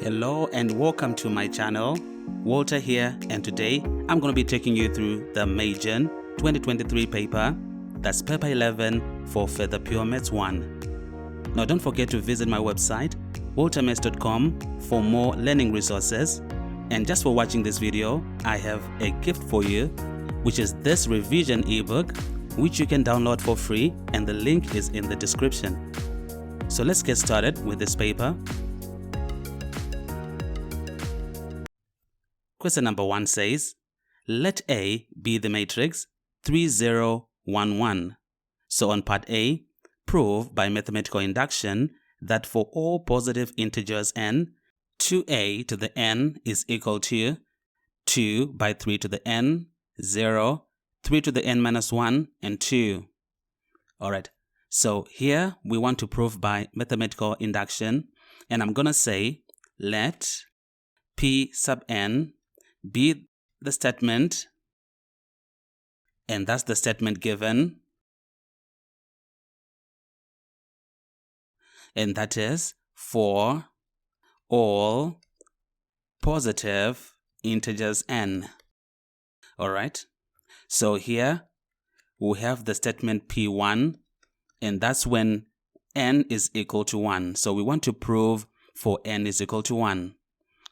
Hello and welcome to my channel. Walter here, and today I'm going to be taking you through the Magen 2023 paper, that's paper 11 for Further Pure Maths 1. Now don't forget to visit my website waltermaths.com for more learning resources, and just for watching this video I have a gift for you, which is this revision ebook which you can download for free, and the link is in the description. So let's get started with this paper. Question number 1 says, let A be the matrix 3, 0, 1, 1. So on part A, prove by mathematical induction that for all positive integers n, 2a to the n is equal to 2 by 3 to the n, 0, 3 to the n minus 1, and 2. Alright, so here we want to prove by mathematical induction, and I'm gonna say let P sub n be the statement, and that's the statement given, and that is for all positive integers n. Alright, so here we have the statement P1, and that's when n is equal to 1. So we want to prove for n is equal to 1.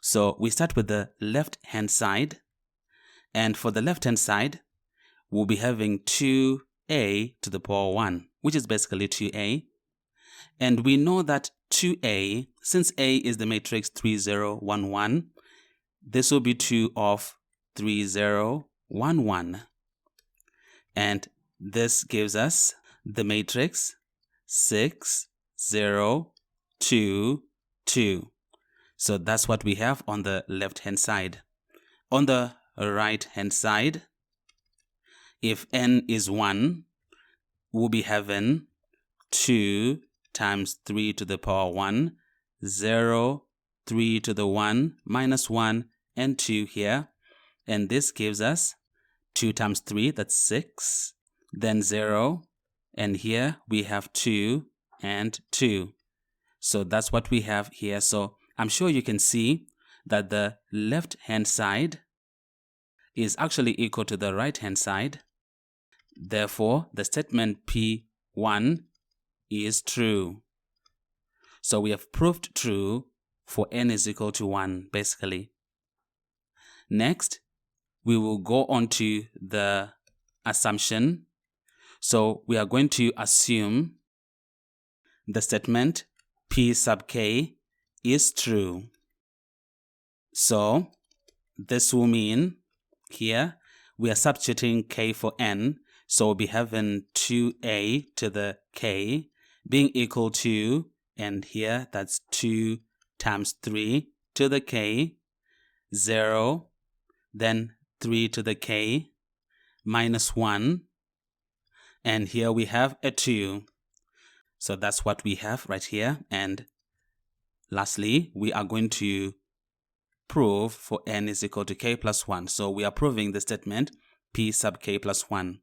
So we start with the left hand side, and for the left hand side we'll be having 2a to the power 1, which is basically 2a, and we know that 2a, since a is the matrix 3, 0, 1, 1, this will be 2 of 3, 0, 1, 1, and this gives us the matrix 6, 0, 2, 2. So that's what we have on the left hand side. On the right hand side, if n is 1, we'll be having 2 times 3 to the power 1, 0, 3 to the 1, minus 1, and 2 here. And this gives us 2 times 3, that's 6, then 0, and here we have 2 and 2. So that's what we have here. So I'm sure you can see that the left hand side is actually equal to the right hand side. Therefore, the statement P1 is true. So we have proved true for n is equal to 1, basically. Next, we will go on to the assumption. So we are going to assume the statement P sub k is true. So this will mean here we are substituting k for n, so we'll be having 2a to the k being equal to, and here that's 2 times 3 to the k, 0, then 3 to the k, minus 1, and here we have a 2. So that's what we have right here. And lastly, we are going to prove for n is equal to k plus 1. So we are proving the statement P sub k plus 1.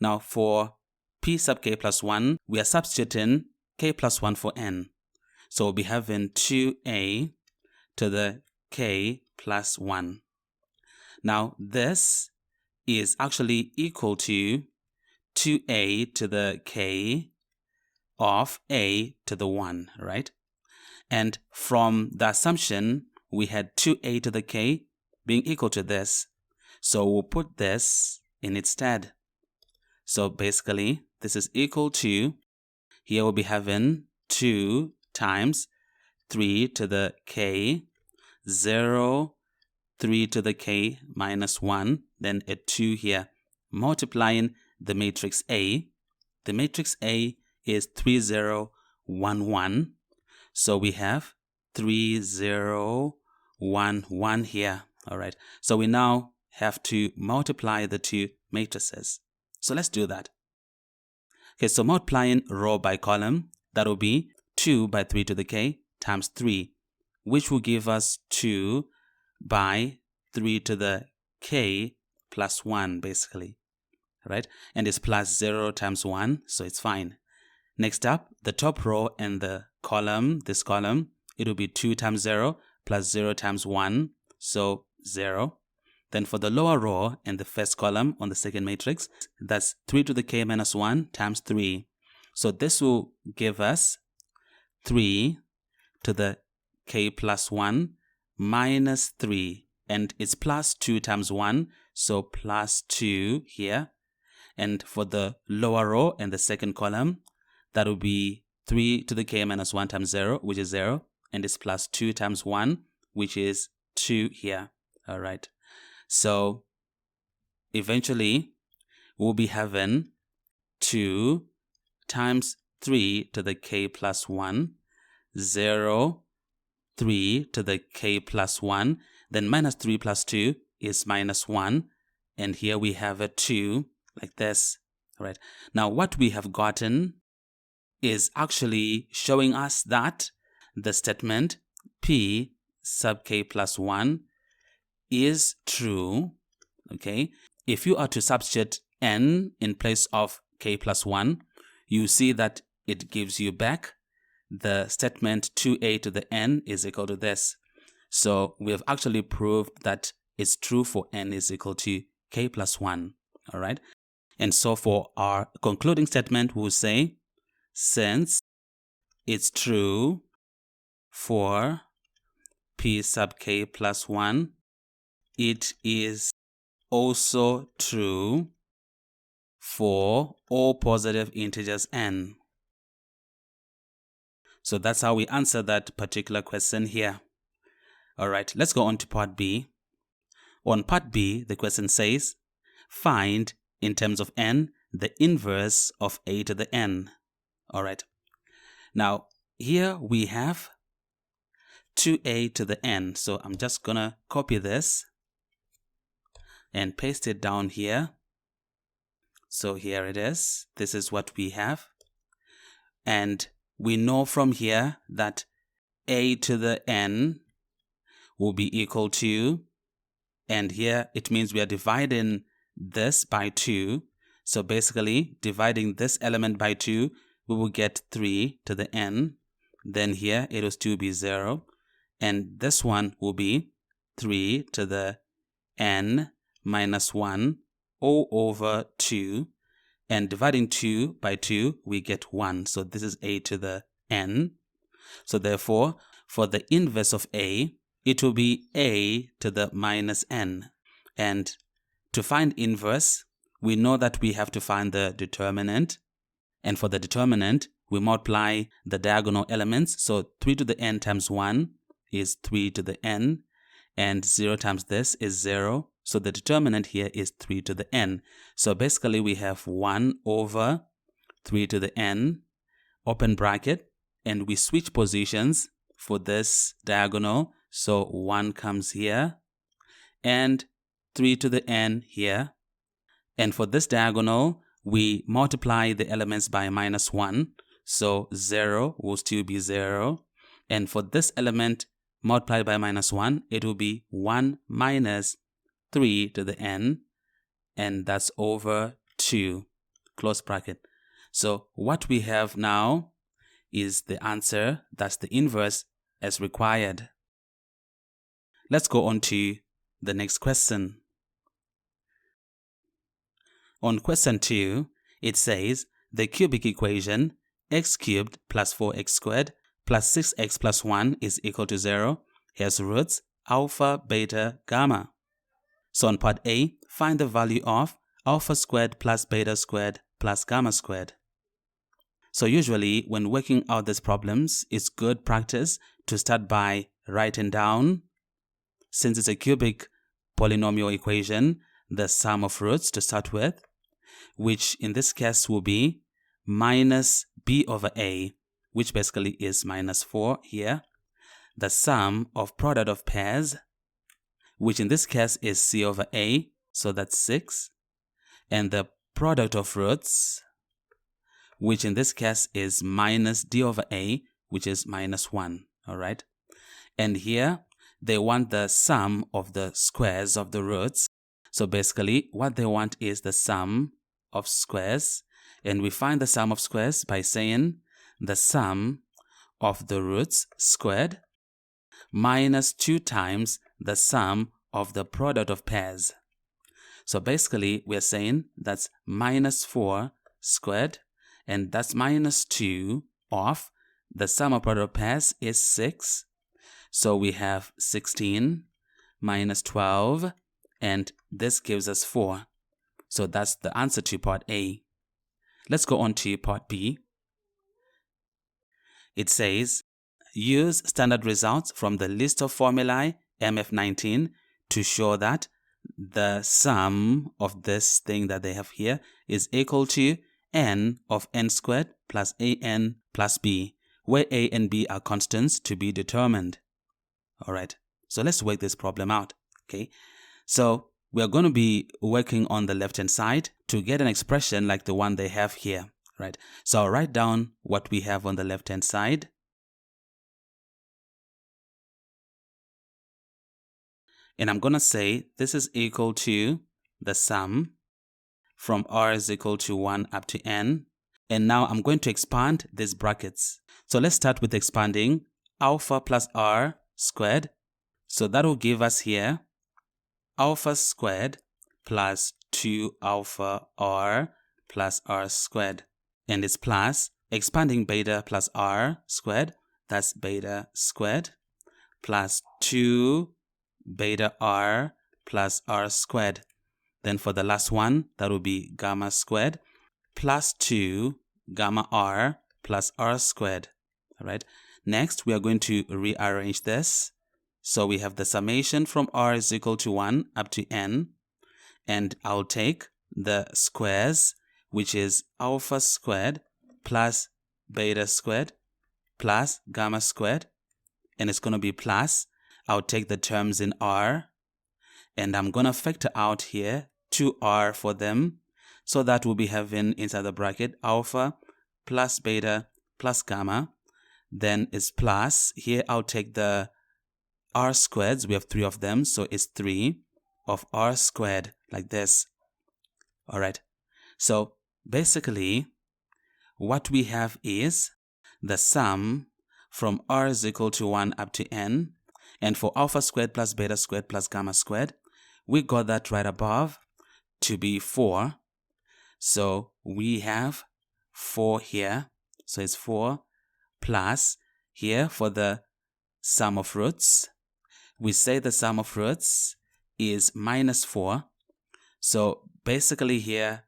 Now for P sub k plus 1, we are substituting k plus 1 for n. So we'll be having 2a to the k plus 1. Now this is actually equal to 2a to the k of a to the 1, right? And from the assumption, we had 2a to the k being equal to this. So we'll put this in its stead. So basically, this is equal to, here we'll be having 2 times 3 to the k, 0, 3 to the k minus 1, then a 2 here, multiplying the matrix A. The matrix A is 3, 0, 1, 1. So we have 3, 0, 1, 1 here. Alright, so we now have to multiply the two matrices. So let's do that. Okay, so multiplying row by column, that will be 2 by 3 to the k times 3, which will give us 2 by 3 to the k plus 1, basically. Right? And it's plus 0 times 1, so it's fine. Next up, the top row and the column, this column, it will be 2 times 0 plus 0 times 1, so 0. Then for the lower row and the first column on the second matrix, that's 3 to the k minus 1 times 3. So this will give us 3 to the k plus 1 minus 3. And it's plus 2 times 1, so plus 2 here. And for the lower row and the second column, that will be 3 to the k minus 1 times 0, which is 0. And it's plus 2 times 1, which is 2 here. All right. So eventually, we'll be having 2 times 3 to the k plus 1, 0, 3 to the k plus 1, then minus 3 plus 2 is minus 1, and here we have a 2, like this. All right. Now, what we have gotten is actually showing us that the statement p sub k plus 1 is true, okay? If you are to substitute n in place of k plus 1, you see that it gives you back the statement 2a to the n is equal to this. So we have actually proved that it's true for n is equal to k plus 1, all right? And so for our concluding statement, we'll say, since it's true for p sub k plus 1, it is also true for all positive integers n. So that's how we answer that particular question here. All right, let's go on to part B. On part B, the question says, find, in terms of n, the inverse of a to the n. All right. Now, here we have 2a to the n. So I'm just going to copy this and paste it down here. So here it is. This is what we have. And we know from here that a to the n will be equal to, and here it means we are dividing this by 2. So basically, dividing this element by 2, we will get 3 to the n. Then here it will still be 0. And this one will be 3 to the n minus 1 all over 2. And dividing 2 by 2, we get 1. So this is a to the n. So therefore, for the inverse of a, it will be a to the minus n. And to find inverse, we know that we have to find the determinant. And for the determinant, we multiply the diagonal elements. So 3 to the n times 1 is 3 to the n. And 0 times this is 0. So the determinant here is 3 to the n. So basically we have 1 over 3 to the n, open bracket, and we switch positions for this diagonal. So 1 comes here, and 3 to the n here. And for this diagonal, we multiply the elements by minus 1. So 0 will still be 0. And for this element multiplied by minus 1, it will be 1 minus 3 to the n, and that's over 2, close bracket. So what we have now is the answer, that's the inverse as required. Let's go on to the next question. On question 2, it says the cubic equation x cubed plus 4x squared plus 6x plus 1 is equal to 0 has roots alpha, beta, gamma. So on part A, find the value of alpha squared plus beta squared plus gamma squared. So usually when working out these problems, it's good practice to start by writing down, since it's a cubic polynomial equation, the sum of roots to start with, which in this case will be minus b over a, which basically is minus 4 here. The sum of product of pairs, which in this case is c over a, so that's 6. And the product of roots, which in this case is minus d over a, which is minus 1, all right? And here, they want the sum of the squares of the roots. So basically, what they want is the sum of squares. And we find the sum of squares by saying the sum of the roots squared minus 2 times the sum of the product of pairs. So basically, we're saying that's minus 4 squared, and that's minus 2 of the sum of product of pairs is 6. So we have 16 minus 12, and this gives us 4. So that's the answer to part A. Let's go on to part B. It says, use standard results from the list of formulae MF19 to show that the sum of this thing that they have here is equal to n of n squared plus an plus b, where a and b are constants to be determined. Alright, so let's work this problem out. Okay, so we are going to be working on the left hand side to get an expression like the one they have here. Right, so I'll write down what we have on the left hand side. And I'm going to say this is equal to the sum from r is equal to 1 up to n. And now I'm going to expand these brackets. So let's start with expanding alpha plus r squared. So that will give us here alpha squared plus 2 alpha r plus r squared. And it's plus expanding beta plus r squared. That's beta squared plus 2 beta r plus r squared. Then for the last one, that will be gamma squared plus 2 gamma r plus r squared. All right. Next, we are going to rearrange this. So we have the summation from r is equal to 1 up to n. And I'll take the squares, which is alpha squared plus beta squared plus gamma squared. And it's going to be plus. I'll take the terms in r. And I'm going to factor out here 2r for them. So that we'll be having inside the bracket alpha plus beta plus gamma. Then it's plus. Here I'll take the r squareds. We have 3 of them. So it's 3 of r squared like this. All right. So basically, what we have is the sum from r is equal to 1 up to n. And for alpha squared plus beta squared plus gamma squared, we got that right above to be 4. So we have 4 here. So it's 4 plus here for the sum of roots. We say the sum of roots is minus 4. So basically here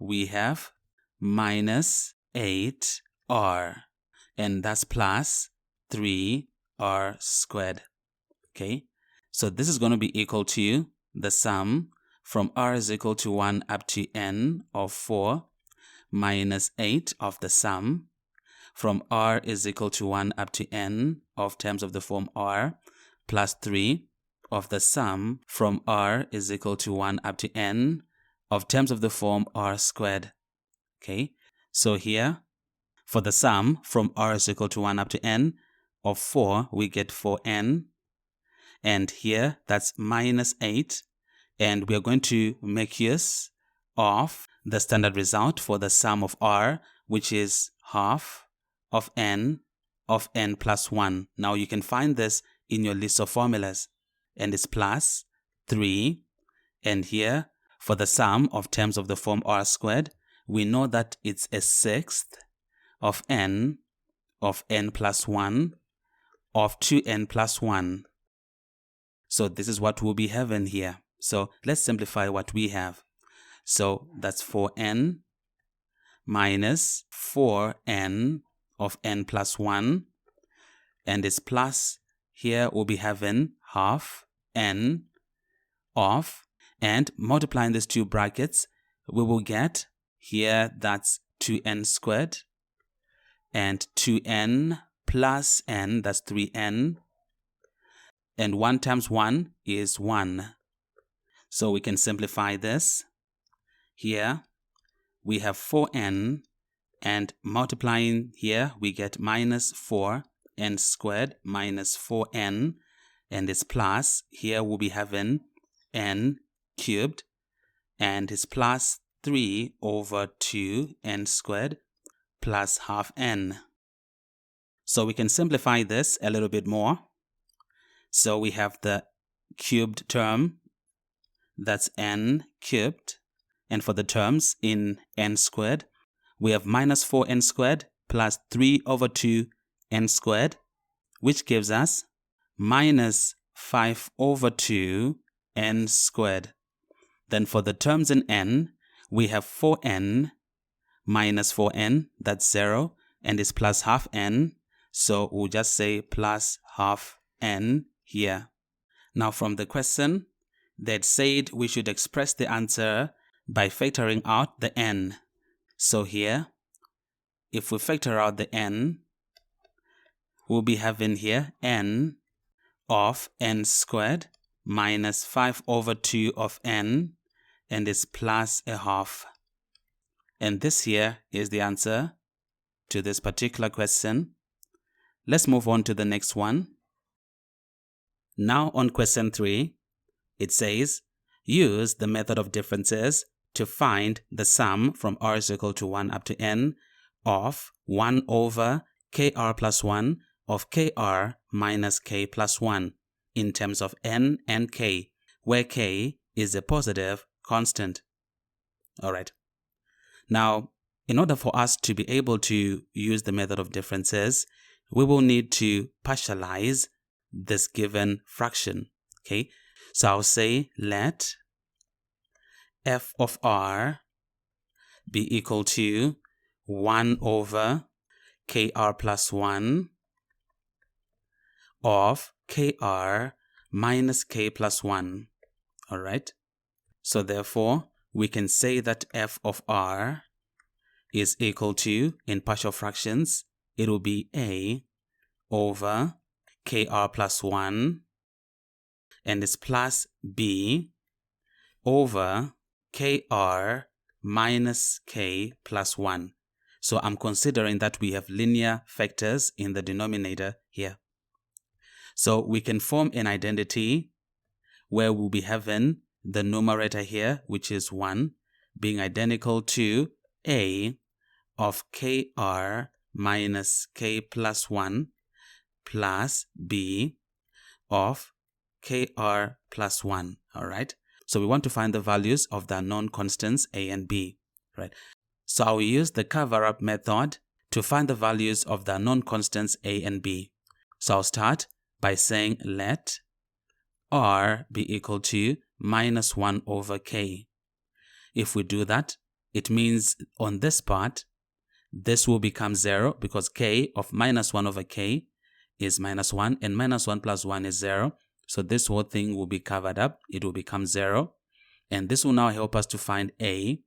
we have minus 8r. And that's plus 3r squared. Okay, so this is going to be equal to the sum from r is equal to 1 up to n of 4 minus 8 of the sum from r is equal to 1 up to n of terms of the form r plus 3 of the sum from r is equal to 1 up to n of terms of the form r squared. Okay, so here for the sum from r is equal to 1 up to n of 4, we get 4n. And here, that's minus 8. And we are going to make use of the standard result for the sum of r, which is half of n plus 1. Now you can find this in your list of formulas. And it's plus 3. And here, for the sum of terms of the form r squared, we know that it's a sixth of n plus 1 of 2n plus 1. So this is what we'll be having here. So let's simplify what we have. So that's 4n minus 4n of n plus 1. And it's plus, here we'll be having half n of, and multiplying these two brackets, we will get here that's 2n squared. And 2n plus n, that's 3n. And 1 times 1 is 1. So we can simplify this. Here we have 4n, and multiplying here we get minus 4n squared minus 4n, and it's plus, here we'll be having n cubed, and it's plus 3 over 2n squared plus half n. So we can simplify this a little bit more. So we have the cubed term, that's n cubed. And for the terms in n squared, we have minus 4n squared plus 3 over 2n squared, which gives us minus 5 over 2n squared. Then for the terms in n, we have 4n minus 4n, that's 0, and is plus half n, so we'll just say plus half n here. Now from the question, they'd said we should express the answer by factoring out the n. So here, if we factor out the n, we'll be having here n of n squared minus 5 over 2 of n, and is plus a half. And this here is the answer to this particular question. Let's move on to the next one. Now on question 3, it says, use the method of differences to find the sum from r is equal to 1 up to n of 1 over kr plus 1 of kr minus k plus 1 in terms of n and k, where k is a positive constant. Alright. Now, in order for us to be able to use the method of differences, we will need to partialize this given fraction. Okay, so I'll say let f of r be equal to 1 over kr plus 1 of kr minus k plus 1. Alright, so therefore we can say that f of r is equal to, in partial fractions, it will be a over kr plus 1, and it's plus b over kr minus k plus 1. So I'm considering that we have linear factors in the denominator here. So we can form an identity where we'll be having the numerator here, which is 1, being identical to a of kr minus k plus 1 plus b of kr plus 1. Alright, so we want to find the values of the unknown constants a and b. Right, so I'll use the cover-up method to find the values of the unknown constants a and b. So I'll start by saying let r be equal to minus 1 over k. If we do that, it means on this part, this will become 0 because k of minus 1 over k is minus 1, and minus 1 plus 1 is 0. So this whole thing will be covered up. It will become 0. And this will now help us to find a.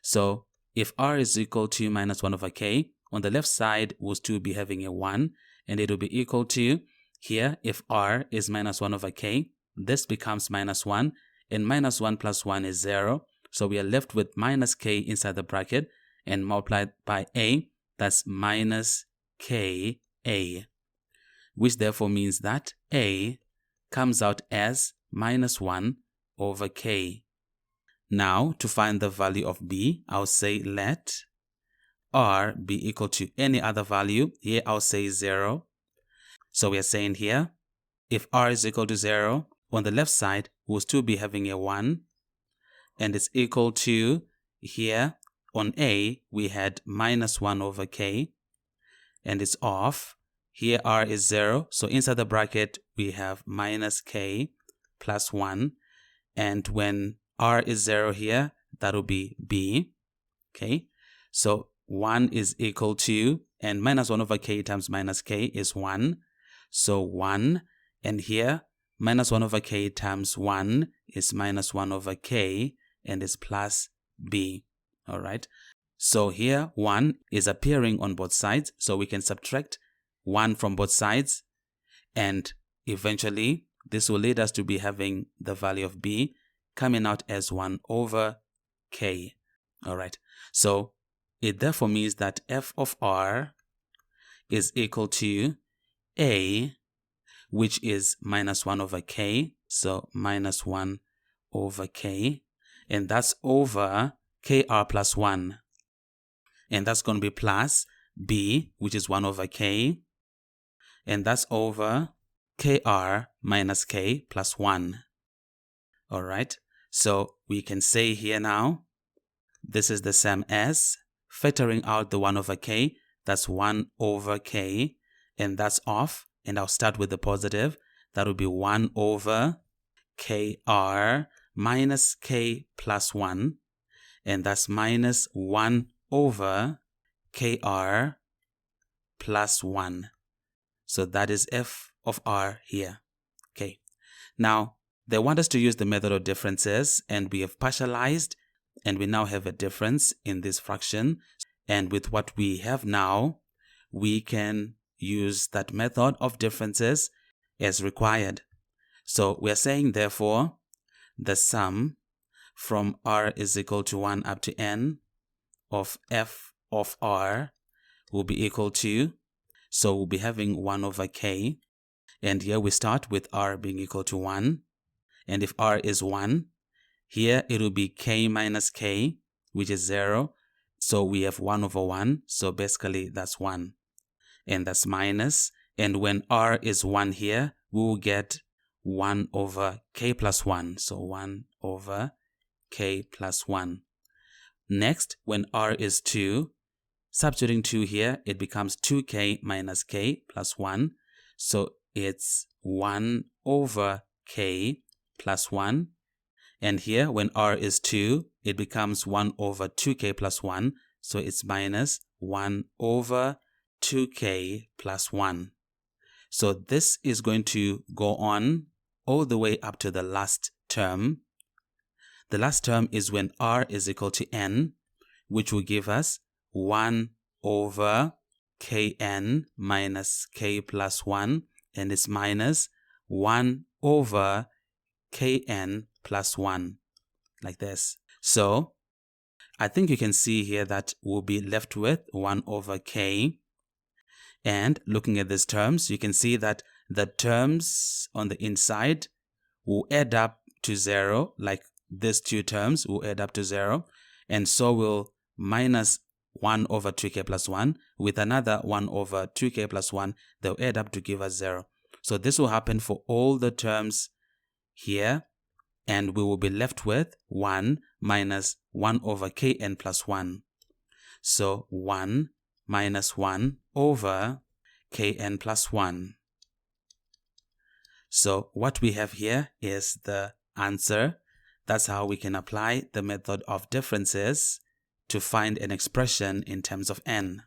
So if r is equal to minus 1 over k, on the left side we'll still be having a 1, and it will be equal to, here, if r is minus 1 over k, this becomes minus 1, and minus 1 plus 1 is 0. So we are left with minus k inside the bracket, and multiplied by a, that's minus k a, which therefore means that a comes out as minus 1 over k. Now, to find the value of b, I'll say let r be equal to any other value. Here I'll say 0. So we are saying here, if r is equal to 0, on the left side, we'll still be having a 1, and it's equal to, here, on a, we had minus 1 over k, and it's off. Here r is 0, so inside the bracket, we have minus k plus 1, and when r is 0 here, that will be b, okay? So 1 is equal to, and minus 1 over k times minus k is 1, so 1, and here, minus 1 over k times 1 is minus 1 over k, and is plus b. Alright, so here 1 is appearing on both sides, so we can subtract 1 from both sides, and eventually this will lead us to be having the value of b coming out as 1 over k. Alright, so it therefore means that f of r is equal to a, which is minus 1 over k, so minus 1 over k, and that's over kr plus 1, and that's going to be plus b, which is 1 over k, and that's over kr minus k plus 1. Alright, so we can say here now, this is the same as factoring out the 1 over k, that's 1 over k, and that's off, and I'll start with the positive. That would be 1 over kr minus k plus 1, and that's minus 1 over kr plus 1. So that is f of r here. Okay. Now, they want us to use the method of differences, and we have partialized, and we now have a difference in this fraction. And with what we have now, we can use that method of differences as required. So we are saying, therefore, the sum from r is equal to 1 up to n of f of r will be equal to, so we'll be having 1 over k, and here we start with r being equal to 1, and if r is 1, here it will be k minus k, which is 0, so we have 1 over 1, so basically that's 1, and that's minus, and when r is 1 here, we will get 1 over k plus 1, so 1 over k plus 1. Next, when r is 2, substituting 2 here, it becomes 2k minus k plus 1, so it's 1 over k plus 1, and here when r is 2, it becomes 1 over 2k plus 1, so it's minus 1 over 2k plus 1. So this is going to go on all the way up to the last term. The last term is when r is equal to n, which will give us 1 over kn minus k plus 1, and it's minus 1 over kn plus 1, like this. So I think you can see here that we'll be left with 1 over k. And looking at these terms, you can see that the terms on the inside will add up to 0, like these two terms will add up to 0, and so will minus 1 over 2k plus 1 with another 1 over 2k plus 1, they'll add up to give us 0. So this will happen for all the terms here, and we will be left with 1 minus 1 over kn plus 1. So 1 minus 1 over kn plus 1. So what we have here is the answer. That's how we can apply the method of differences to find an expression in terms of n.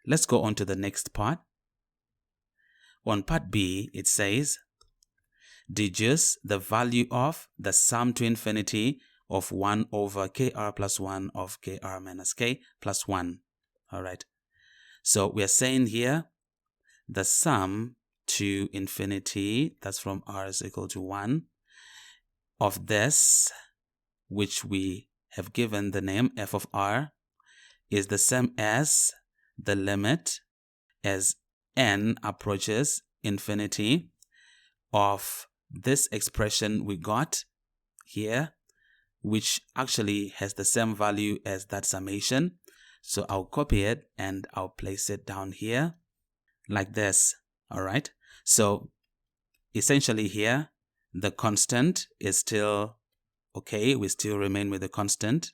Let's go on to the next part. On part B, it says, deduce the value of the sum to infinity of 1 over kr plus 1 of kr minus k plus 1. All right. So we are saying here the sum to infinity, that's from r is equal to 1, of this, which we have given the name f of r, is the same as the limit as n approaches infinity of this expression we got here, which actually has the same value as that summation. So I'll copy it and I'll place it down here like this. All right. So essentially here, the constant is still okay. We still remain with the constant.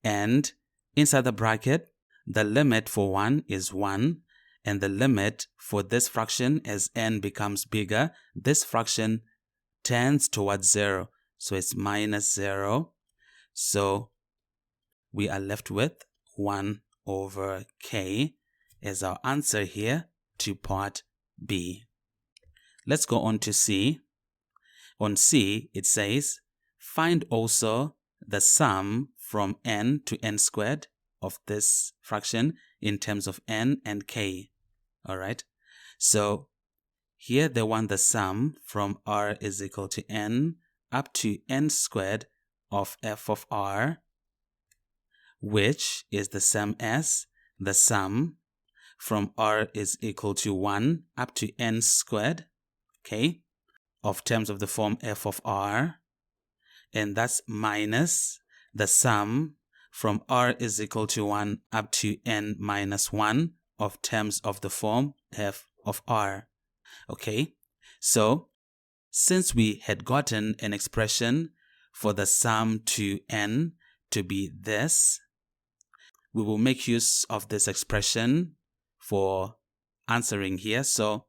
And inside the bracket, the limit for 1 is 1. And the limit for this fraction, as n becomes bigger, this fraction tends towards 0. So it's minus 0. So we are left with 1 over k as our answer here to part B. Let's go on to C. On C, it says, find also the sum from n to n squared of this fraction in terms of n and k. All right. So here they want the sum from r is equal to n up to n squared of f of r, which is the same as the sum from r is equal to 1 up to n squared, okay, of terms of the form f of r, and that's minus the sum from r is equal to 1 up to n minus 1 of terms of the form f of r. Okay, So since we had gotten an expression for the sum to n to be this, we will make use of this expression for answering here. So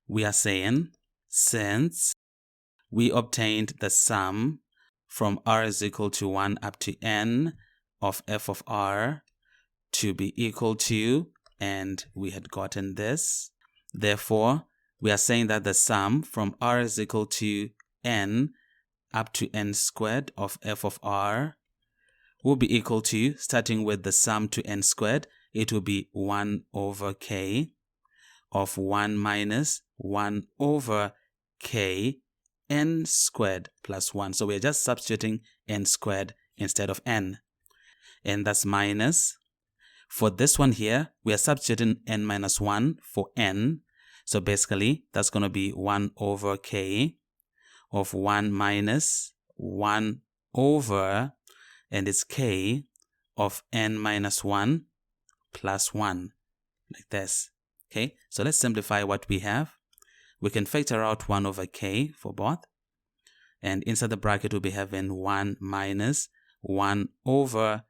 we are saying, since we obtained the sum from r is equal to 1 up to n of f of r to be equal to, and we had gotten this, therefore we are saying that the sum from r is equal to n up to n squared of f of r will be equal to, starting with the sum to n squared, it will be 1 over k of 1 minus 1 over k n squared plus 1. So we're just substituting n squared instead of n. And that's minus. For this one here, we are substituting n minus 1 for n. So basically, that's going to be 1 over k of 1 minus 1 over, and it's k of n minus 1 plus 1, like this. Okay, so let's simplify what we have. We can factor out 1 over k for both. And inside the bracket, we'll be having 1 minus 1 over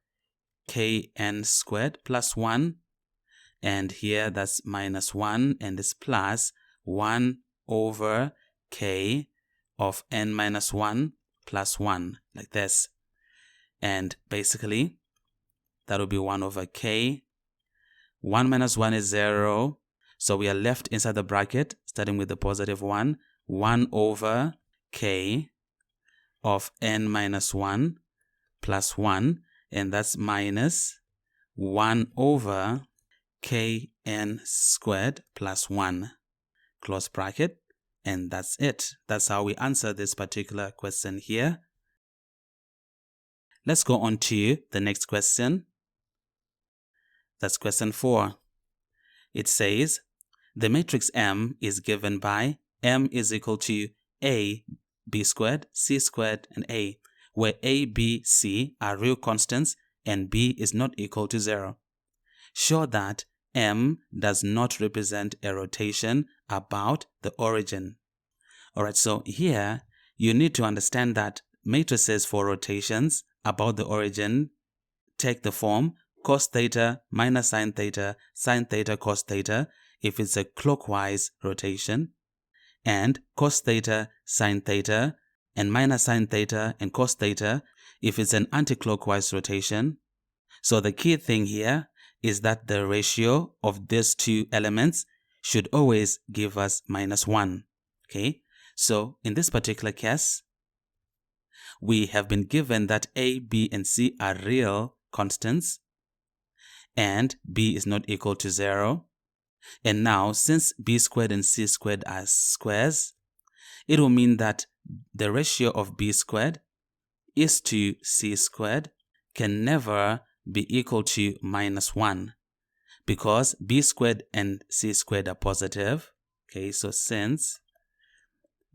kn squared plus 1. And here that's minus 1, and it's plus 1 over k of n minus 1 plus 1, like this. And basically, that will be 1 over k. 1 minus 1 is 0. So we are left inside the bracket, starting with the positive 1, 1 over k of n minus 1 plus 1, and that's minus 1 over kn squared plus 1, close bracket, and that's it. That's how we answer this particular question here. Let's go on to the next question. That's question 4. It says, the matrix M is given by M is equal to A, B squared, C squared, and A, where A, B, C are real constants and B is not equal to 0. Show that M does not represent a rotation about the origin. Alright, so here you need to understand that matrices for rotations about the origin take the form cos theta minus sin theta cos theta if it's a clockwise rotation, and cos theta sin theta and minus sin theta and cos theta if it's an anti-clockwise rotation. So the key thing here is that the ratio of these two elements should always give us minus 1. Okay, so in this particular case, we have been given that A, B, and C are real constants and B is not equal to 0. And now, since B squared and C squared are squares, it will mean that the ratio of B squared is to C squared can never be equal to minus 1, because B squared and C squared are positive. Okay, so since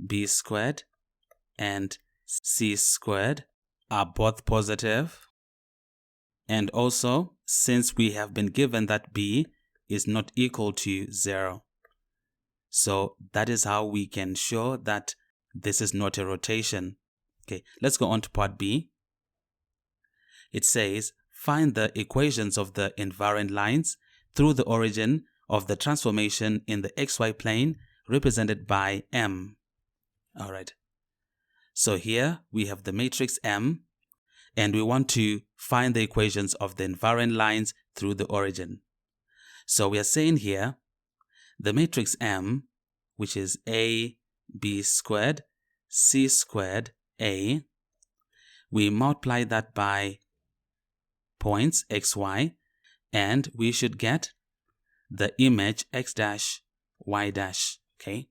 B squared and C squared are both positive, and also since we have been given that B is not equal to 0. So that is how we can show that this is not a rotation. Okay, let's go on to part B. It says, find the equations of the invariant lines through the origin of the transformation in the xy plane represented by M. Alright, so here we have the matrix M, and we want to find the equations of the invariant lines through the origin. So we are saying here, the matrix M, which is A, B squared, C squared, A, we multiply that by points x, y, and we should get the image x dash, y dash, okay?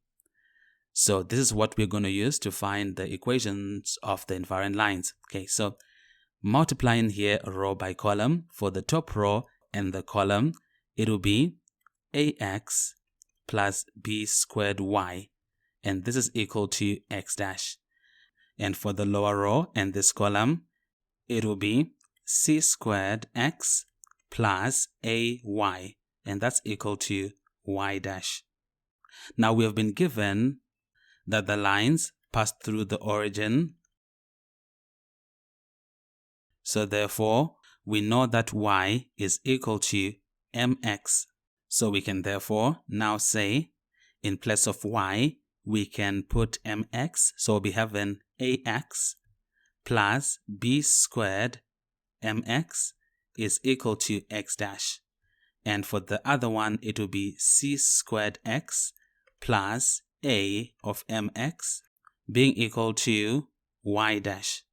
So this is what we're going to use to find the equations of the invariant lines. Okay, so multiplying here row by column, for the top row and the column, it will be ax plus b squared y, and this is equal to x dash. And for the lower row and this column, it will be c squared x plus ay, and that's equal to y dash. Now we have been given that the lines pass through the origin. So therefore, we know that y is equal to mx. So we can therefore now say, in place of y, we can put mx. So we'll be having ax plus b squared mx is equal to x dash. And for the other one, it will be c squared x plus a of mx being equal to y dash.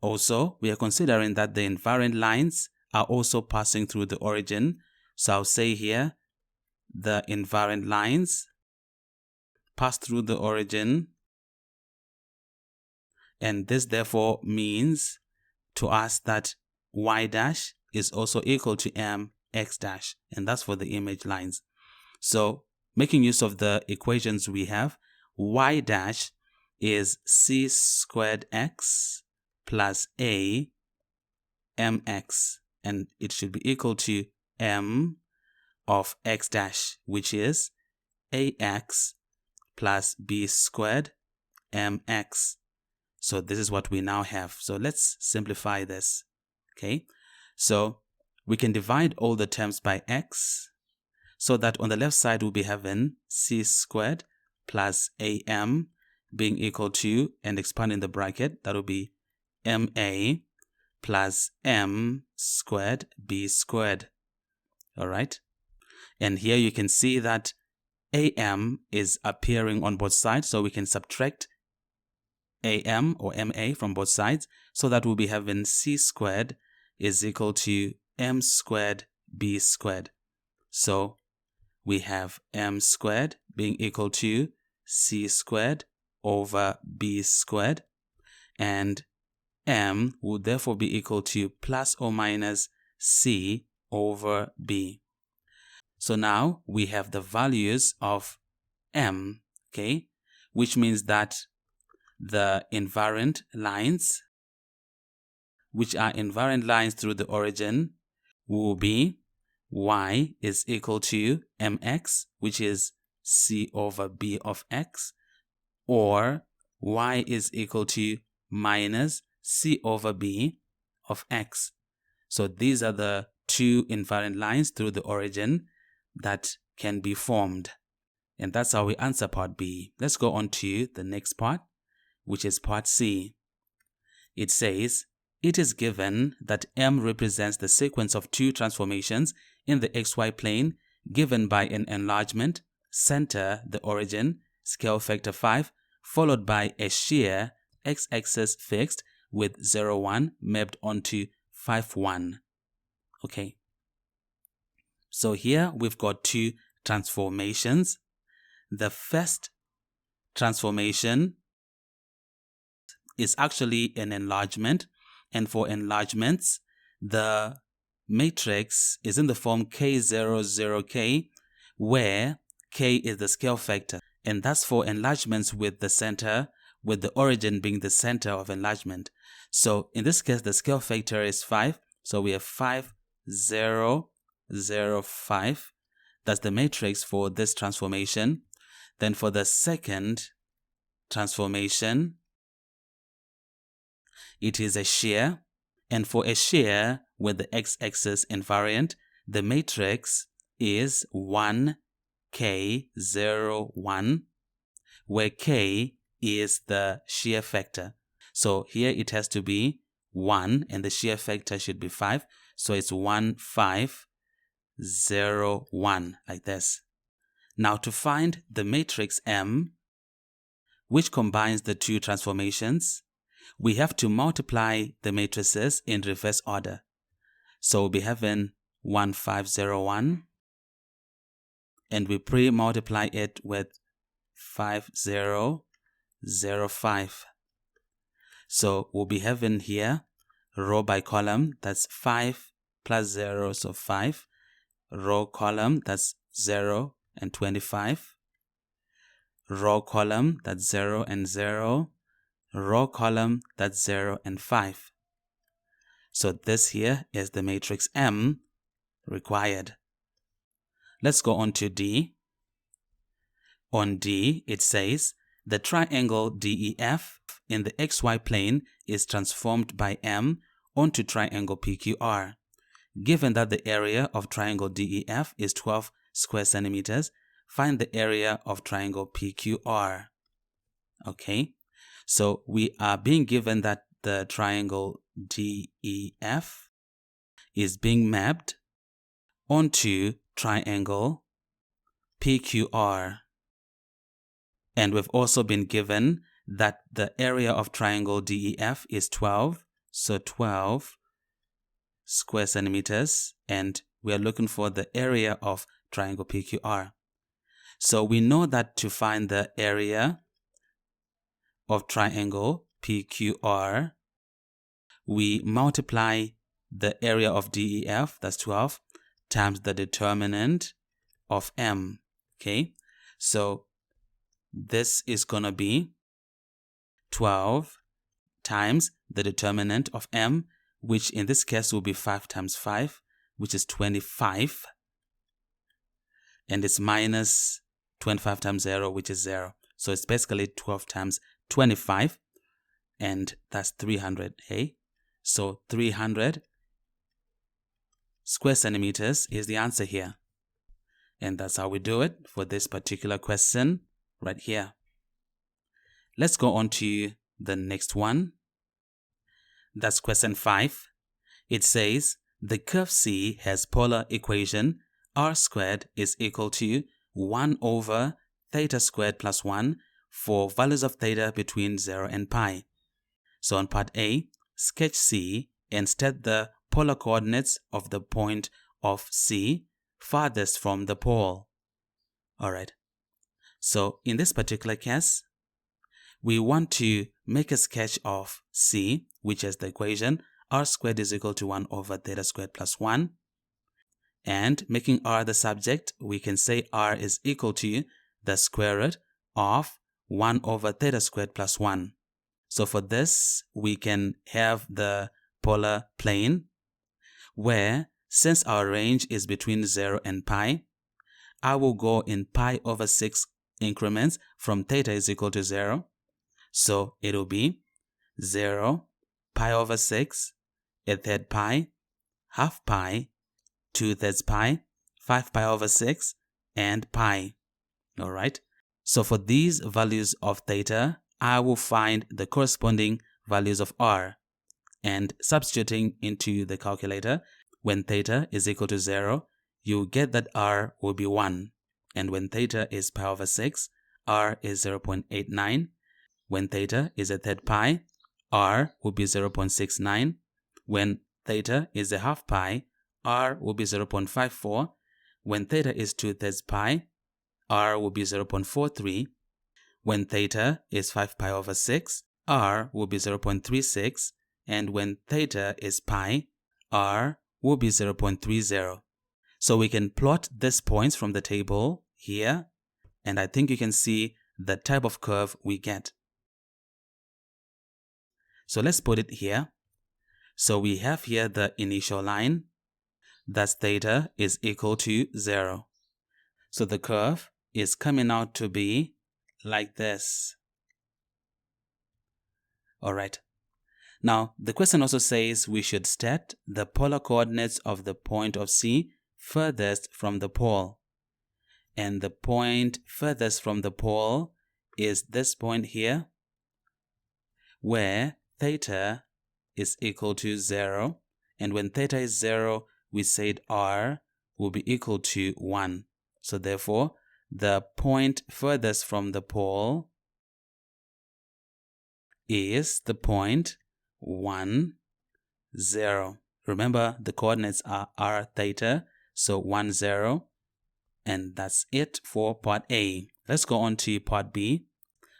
Also, we are considering that the invariant lines are also passing through the origin. So I'll say here, the invariant lines pass through the origin. And this therefore means to us that y dash is also equal to mx dash. And that's for the image lines. So making use of the equations we have, y dash is c squared x plus a mx, and it should be equal to m of x dash, which is ax plus b squared mx. So this is what we now have. So let's simplify this. Okay, so we can divide all the terms by x, so that on the left side we'll be having c squared plus am being equal to, and expanding the bracket, that will be ma plus m squared b squared. All right. And here you can see that am is appearing on both sides, so we can subtract am or ma from both sides, so that we'll be having c squared is equal to m squared b squared. So we have m squared being equal to c squared over b squared, and m would therefore be equal to plus or minus c over b. So now we have the values of m, okay, which means that the invariant lines, which are invariant lines through the origin, will be y is equal to mx, which is c over b of x, or y is equal to minus c over b of x. So these are the two invariant lines through the origin that can be formed. And that's how we answer part B. Let's go on to the next part, which is part C. It says, it is given that M represents the sequence of two transformations in the xy plane given by an enlargement, center the origin, scale factor 5, followed by a shear x-axis fixed with 0, 1 mapped onto 5, 1. Okay. So here we've got two transformations. The first transformation is actually an enlargement, and for enlargements, the matrix is in the form K00K, where K is the scale factor, and that's for enlargements with the center, with the origin being the center of enlargement. So in this case, the scale factor is 5, so we have 5, 0, 0, 5. That's the matrix for this transformation. Then for the second transformation, it is a shear, and for a shear with the x-axis invariant, the matrix is 1, K, 0, 1, where K is the shear factor. So here it has to be 1, and the shear factor should be 5. So it's 1, 5, 0, 1, like this. Now to find the matrix M, which combines the two transformations, we have to multiply the matrices in reverse order. So we'll be having 1, 5, 0, 1, and we pre-multiply it with 5, 0, 0, 5. So we'll be having here row by column, that's 5 plus 0, so 5. Row column, that's 0 and 25. Row column, that's 0 and 0. Row column, that's 0 and 5. So this here is the matrix M required. Let's go on to D. On D, it says The triangle DEF in the XY plane is transformed by M onto triangle PQR. Given that the area of triangle DEF is 12 square centimeters, find the area of triangle PQR. Okay, so we are being given that the triangle DEF is being mapped onto triangle PQR. And we've also been given that the area of triangle DEF is 12, so 12 square centimeters, and we are looking for the area of triangle PQR. So we know that to find the area of triangle PQR, we multiply the area of DEF, that's 12, times the determinant of M. Okay, so this is going to be 12 times the determinant of M, which in this case will be 5 times 5, which is 25. And it's minus 25 times 0, which is 0. So it's basically 12 times 25, and that's 300. Hey, so 300 square centimeters is the answer here. And that's how we do it for this particular question right here. Let's go on to the next one. That's question 5. It says the curve C has polar equation r squared is equal to 1 over theta squared plus 1 for values of theta between 0 and pi. So on part A, sketch C and state the polar coordinates of the point of C farthest from the pole. Alright, so in this particular case, we want to make a sketch of C, which is the equation r squared is equal to 1 over theta squared plus 1. And making r the subject, we can say r is equal to the square root of 1 over theta squared plus 1. So for this, we can have the polar plane where, since our range is between 0 and pi, I will go in pi over 6 increments from theta is equal to 0. So it will be 0, pi over 6, a third pi, half pi, 2/3 pi, 5 pi over 6, and pi. Alright, so for these values of theta, I will find the corresponding values of r. And substituting into the calculator, when theta is equal to 0, you get that r will be 1. And when theta is pi over 6, r is 0.89. When theta is a third pi, r will be 0.69. When theta is a half pi, r will be 0.54. When theta is 2/3 pi, r will be 0.43. When theta is 5 pi over 6, r will be 0.36. And when theta is pi, r will be 0.30. So we can plot these points from the table here, and I think you can see the type of curve we get. So let's put it here. So we have here the initial line, that's theta is equal to 0. So the curve is coming out to be like this. Alright. Now, the question also says we should state the polar coordinates of the point of C furthest from the pole. And the point furthest from the pole is this point here, where theta is equal to 0. And when theta is 0, we said r will be equal to 1. So therefore, the point furthest from the pole is the point 1, 0. Remember, the coordinates are r theta, so 1, 0. And that's it for part A. Let's go on to part B.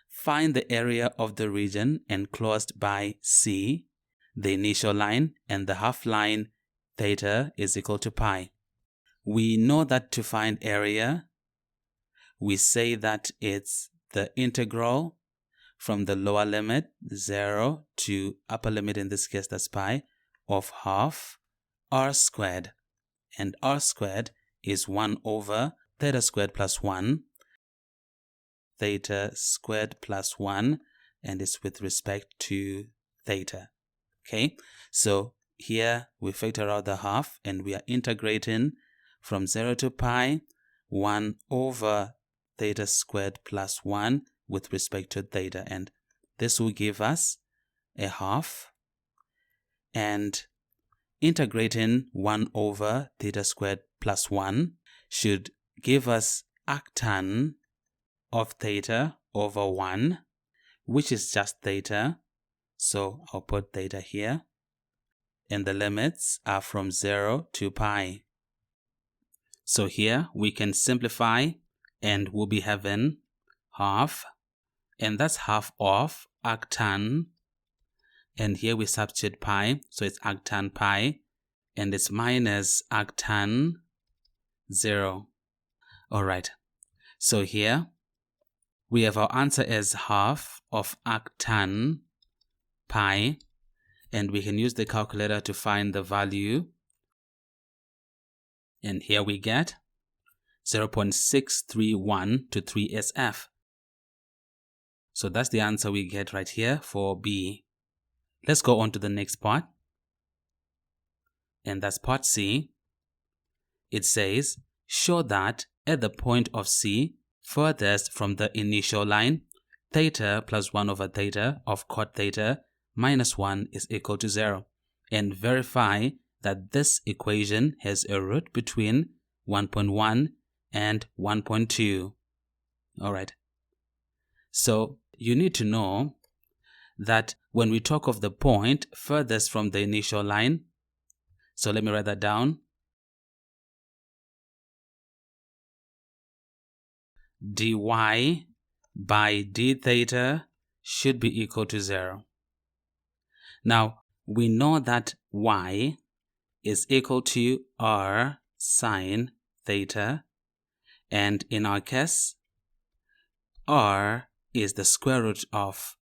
Find the area of the region enclosed by C, the initial line, and the half line theta is equal to pi. We know that to find area, we say that it's the integral from the lower limit, 0, to upper limit, in this case that's pi, of half r squared. And r squared is 1 over theta squared plus 1. theta squared plus 1, and it's with respect to theta. Okay, so here we factor out the half, and we are integrating from 0 to pi 1 over theta squared plus 1 with respect to theta, and this will give us a half, and integrating 1 over theta squared plus 1 should give us arctan of theta over 1, which is just theta. So I'll put theta here, and the limits are from 0 to pi. So here we can simplify, and we'll be having half, and that's half of arctan, and here we substitute pi, so it's arctan pi, and it's minus arctan 0. Alright, so here we have our answer as half of arctan pi, and we can use the calculator to find the value, and here we get 0.631 to 3 SF. So that's the answer we get right here for B. Let's go on to the next part, and that's part C. It says, show that at the point of C, furthest from the initial line, theta plus 1 over theta of cot theta minus 1 is equal to 0, and verify that this equation has a root between 1.1 and 1.2. Alright, so you need to know that when we talk of the point furthest from the initial line, so let me write that down. dy by d theta should be equal to 0. Now, we know that y is equal to r sine theta, and in our case, r is the square root of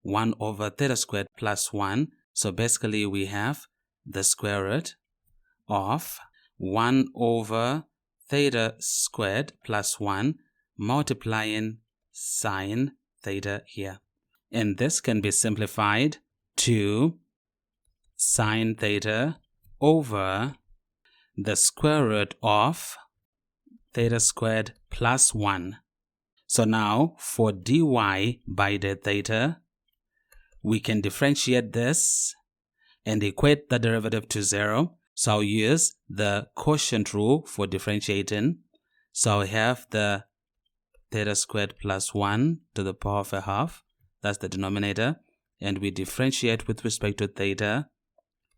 1 over theta squared plus 1. So basically we have the square root of 1 over theta squared plus 1 multiplying sine theta here. And this can be simplified to sine theta over the square root of theta squared plus 1. So now for dy by the theta, we can differentiate this and equate the derivative to 0. So I'll use the quotient rule for differentiating. So I have the theta squared plus 1 to the power of a half. That's the denominator. And we differentiate with respect to theta,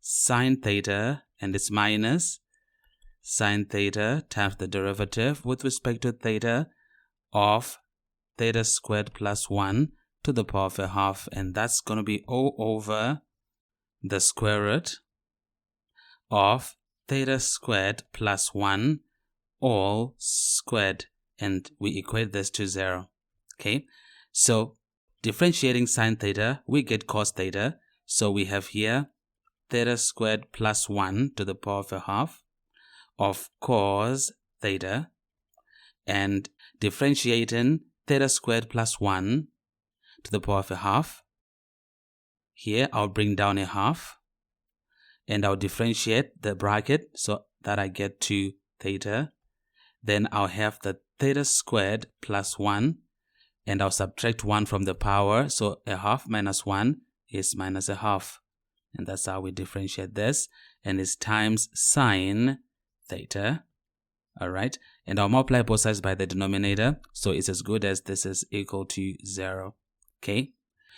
sine theta, and it's minus sine theta times the derivative with respect to theta of theta squared plus 1 to the power of a half. And that's going to be O over the square root of theta squared plus 1 all squared, and we equate this to 0. Okay, so differentiating sine theta, we get cos theta. So we have here theta squared plus 1 to the power of a half of cos theta, and differentiating theta squared plus 1 to the power of a half. Here I'll bring down a half, and I'll differentiate the bracket so that I get to theta. Then I'll have the theta squared plus 1, and I'll subtract 1 from the power. So a half minus 1 is minus a half. And that's how we differentiate this. And it's times sine theta. Alright. And I'll multiply both sides by the denominator. So it's as good as this is equal to 0. Okay.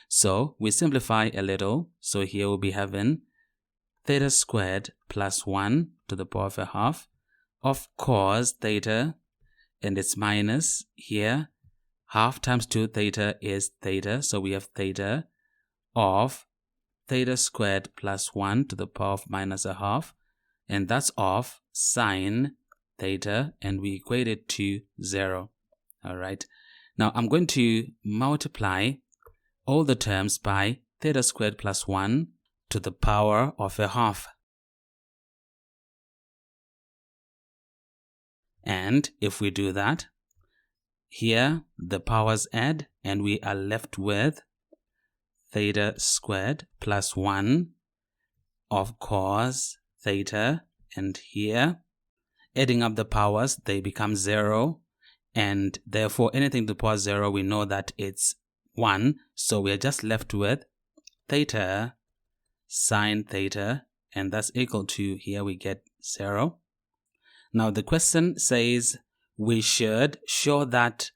So we simplify a little. So here we'll be having theta squared plus 1 to the power of a half of cos theta, and it's minus here half times 2 theta is theta, so we have theta of theta squared plus 1 to the power of minus a half, and that's of sine theta, and we equate it to 0. Alright, now I'm going to multiply all the terms by theta squared plus 1 to the power of a half. And if we do that, here the powers add and we are left with theta squared plus 1 of cos theta, and here adding up the powers they become 0, and therefore anything to the power 0 we know that it's 1, so we are just left with theta sine theta, and that's equal to, here we get 0. Now the question says we should show that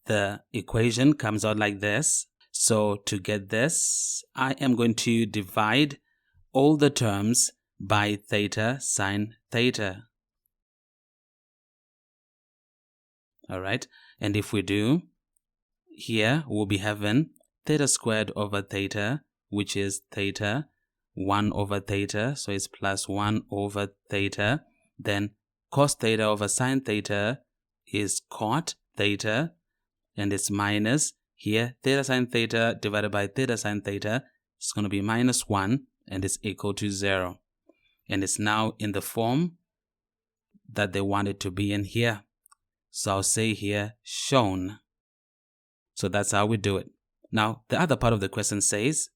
the equation comes out like this. So to get this, I am going to divide all the terms by theta sine theta. Alright, and if we do, here we'll be having theta squared over theta, which is theta, 1 over theta, so it's plus 1 over theta. Then cos theta over sine theta is cot theta, and it's minus, here theta sine theta divided by theta sine theta is going to be minus 1, and it's equal to 0. And it's now in the form that they want it to be in here. So I'll say here shown. So that's how we do it. Now the other part of the question says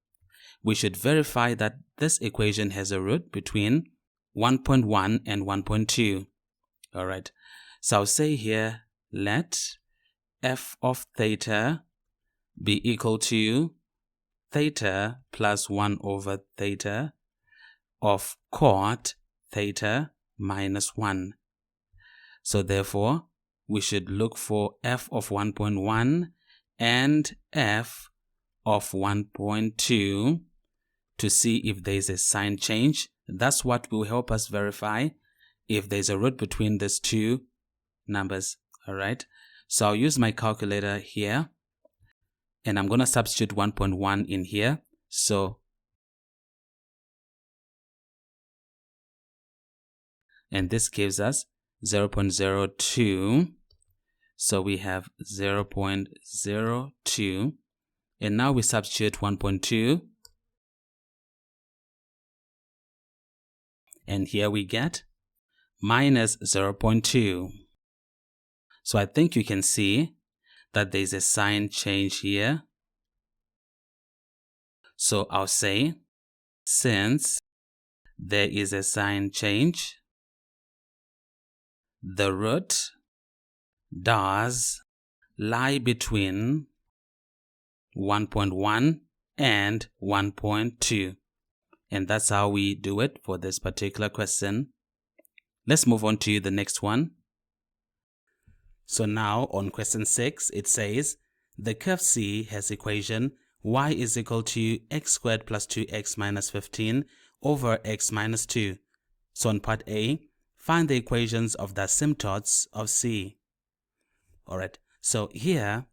we should verify that this equation has a root between 1.1 and 1.2. Alright, so I'll say here let f of theta be equal to theta plus 1 over theta of cot theta minus 1. So therefore we should look for f of 1.1 and f of 1.2 to see if there's a sign change. That's what will help us verify if there's a root between these two numbers. Alright, so I'll use my calculator here and I'm going to substitute 1.1 in here. So, and this gives us 0.02. So we have 0.02, and now we substitute 1.2, and here we get minus 0.2. So I think you can see that there's a sign change here. So I'll say, since there is a sign change, the root does lie between 1.1 and 1.2. And that's how we do it for this particular question. Let's move on to the next one. So now on question 6, it says the curve C has equation y is equal to x squared plus 2x minus 15 over x minus 2. So on part A, find the equations of the asymptotes of C. Alright, so here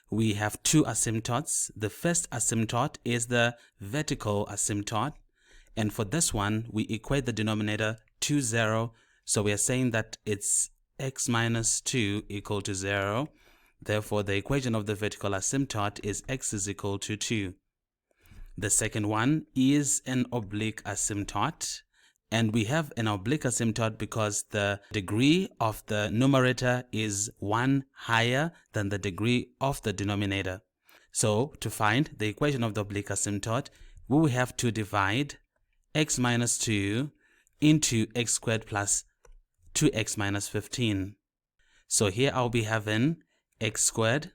we have two asymptotes. The first asymptote is the vertical asymptote, and for this one we equate the denominator to 0. So we are saying that it's x minus 2 equal to 0. Therefore the equation of the vertical asymptote is x is equal to 2. The second one is an oblique asymptote, and we have an oblique asymptote because the degree of the numerator is 1 higher than the degree of the denominator. So to find the equation of the oblique asymptote, we will have to divide x minus 2 into x squared plus 2x minus 15. So here I'll be having x squared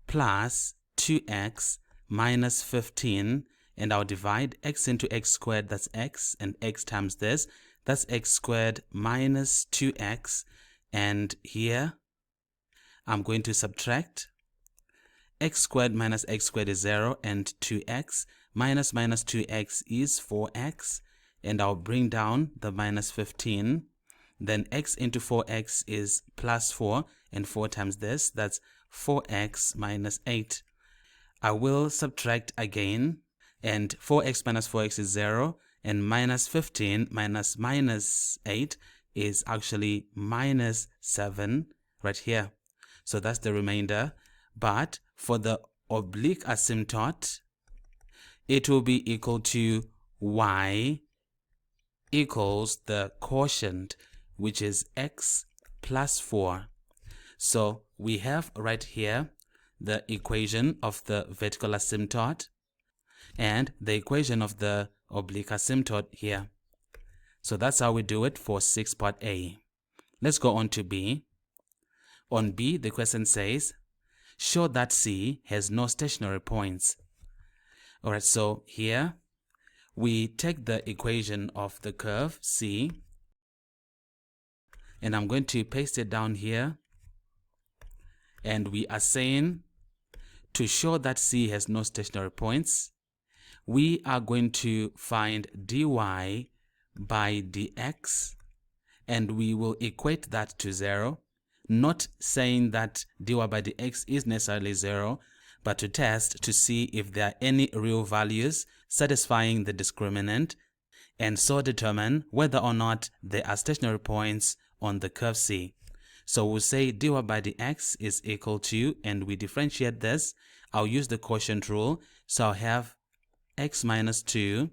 plus 2x minus 15, and I'll divide x into x squared, that's x, and x times this, that's x squared minus 2x, and here I'm going to subtract x squared minus x squared is 0, and 2x minus 2x is 4x, and I'll bring down the minus 15. Then x into 4x is plus 4, and 4 times this, that's 4x minus 8. I will subtract again, and 4x minus 4x is 0, and minus 15 minus 8 is actually minus 7 right here. So that's the remainder. But for the oblique asymptote, it will be equal to y equals the quotient, which is x plus 4. So we have right here the equation of the vertical asymptote and the equation of the oblique asymptote here. So that's how we do it for 6 part A. Let's go on to B. On B, the question says, show that C has no stationary points. Alright, so here we take the equation of the curve C, and I'm going to paste it down here, and we are saying to show that C has no stationary points, we are going to find dy by dx, and we will equate that to 0, not saying that dy by dx is necessarily 0, but to test to see if there are any real values satisfying the discriminant, and so determine whether or not there are stationary points on the curve C. So we'll say dy by dx is equal to, and we differentiate this. I'll use the quotient rule, so I'll have x minus 2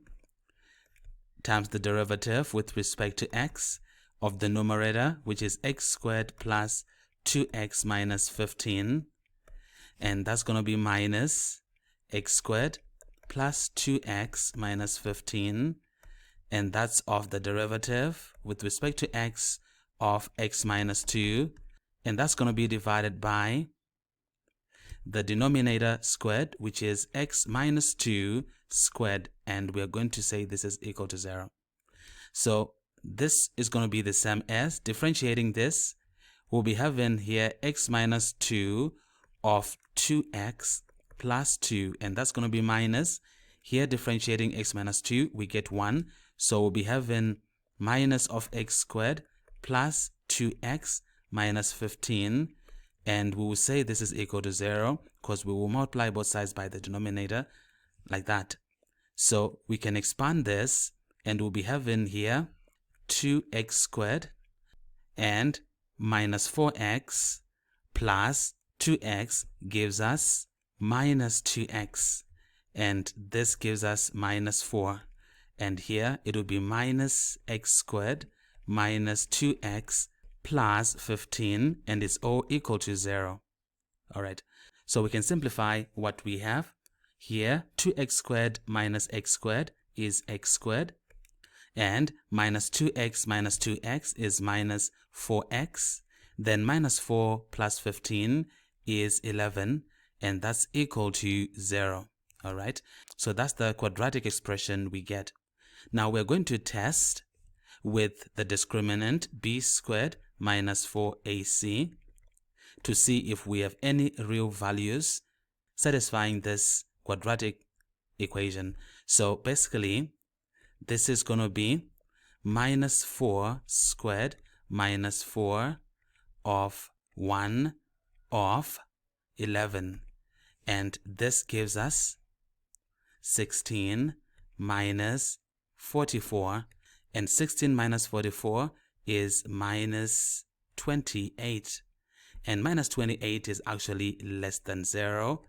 times the derivative with respect to x of the numerator, which is x squared plus 2x minus 15, and that's going to be minus x squared plus 2x minus 15, and that's of the derivative with respect to x of x minus 2, and that's going to be divided by the denominator squared, which is x minus 2 squared, and we're going to say this is equal to 0. So this is going to be the same as differentiating this. We'll be having here x minus 2 of 2x plus 2, and that's going to be minus. Here differentiating x minus 2, we get 1. So we'll be having minus of x squared plus 2x minus 15, and we will say this is equal to 0 because we will multiply both sides by the denominator like that. So we can expand this, and we'll be having here 2x squared and minus 4x plus 2x gives us minus 2x, and this gives us minus 4, and here it will be minus x squared minus 2x plus 15, and it's all equal to 0. Alright, so we can simplify what we have here. 2x squared minus x squared is x squared, and minus 2x minus 2x is minus 4x, then minus 4 plus 15 is 11, and that's equal to 0. Alright, so that's the quadratic expression we get. Now we're going to test with the discriminant b squared minus 4ac to see if we have any real values satisfying this quadratic equation. So basically this is going to be minus 4 squared minus 4 of 1 of 11, and this gives us 16 minus 44, and 16 minus 44 is minus 28, and minus 28 is actually less than 0,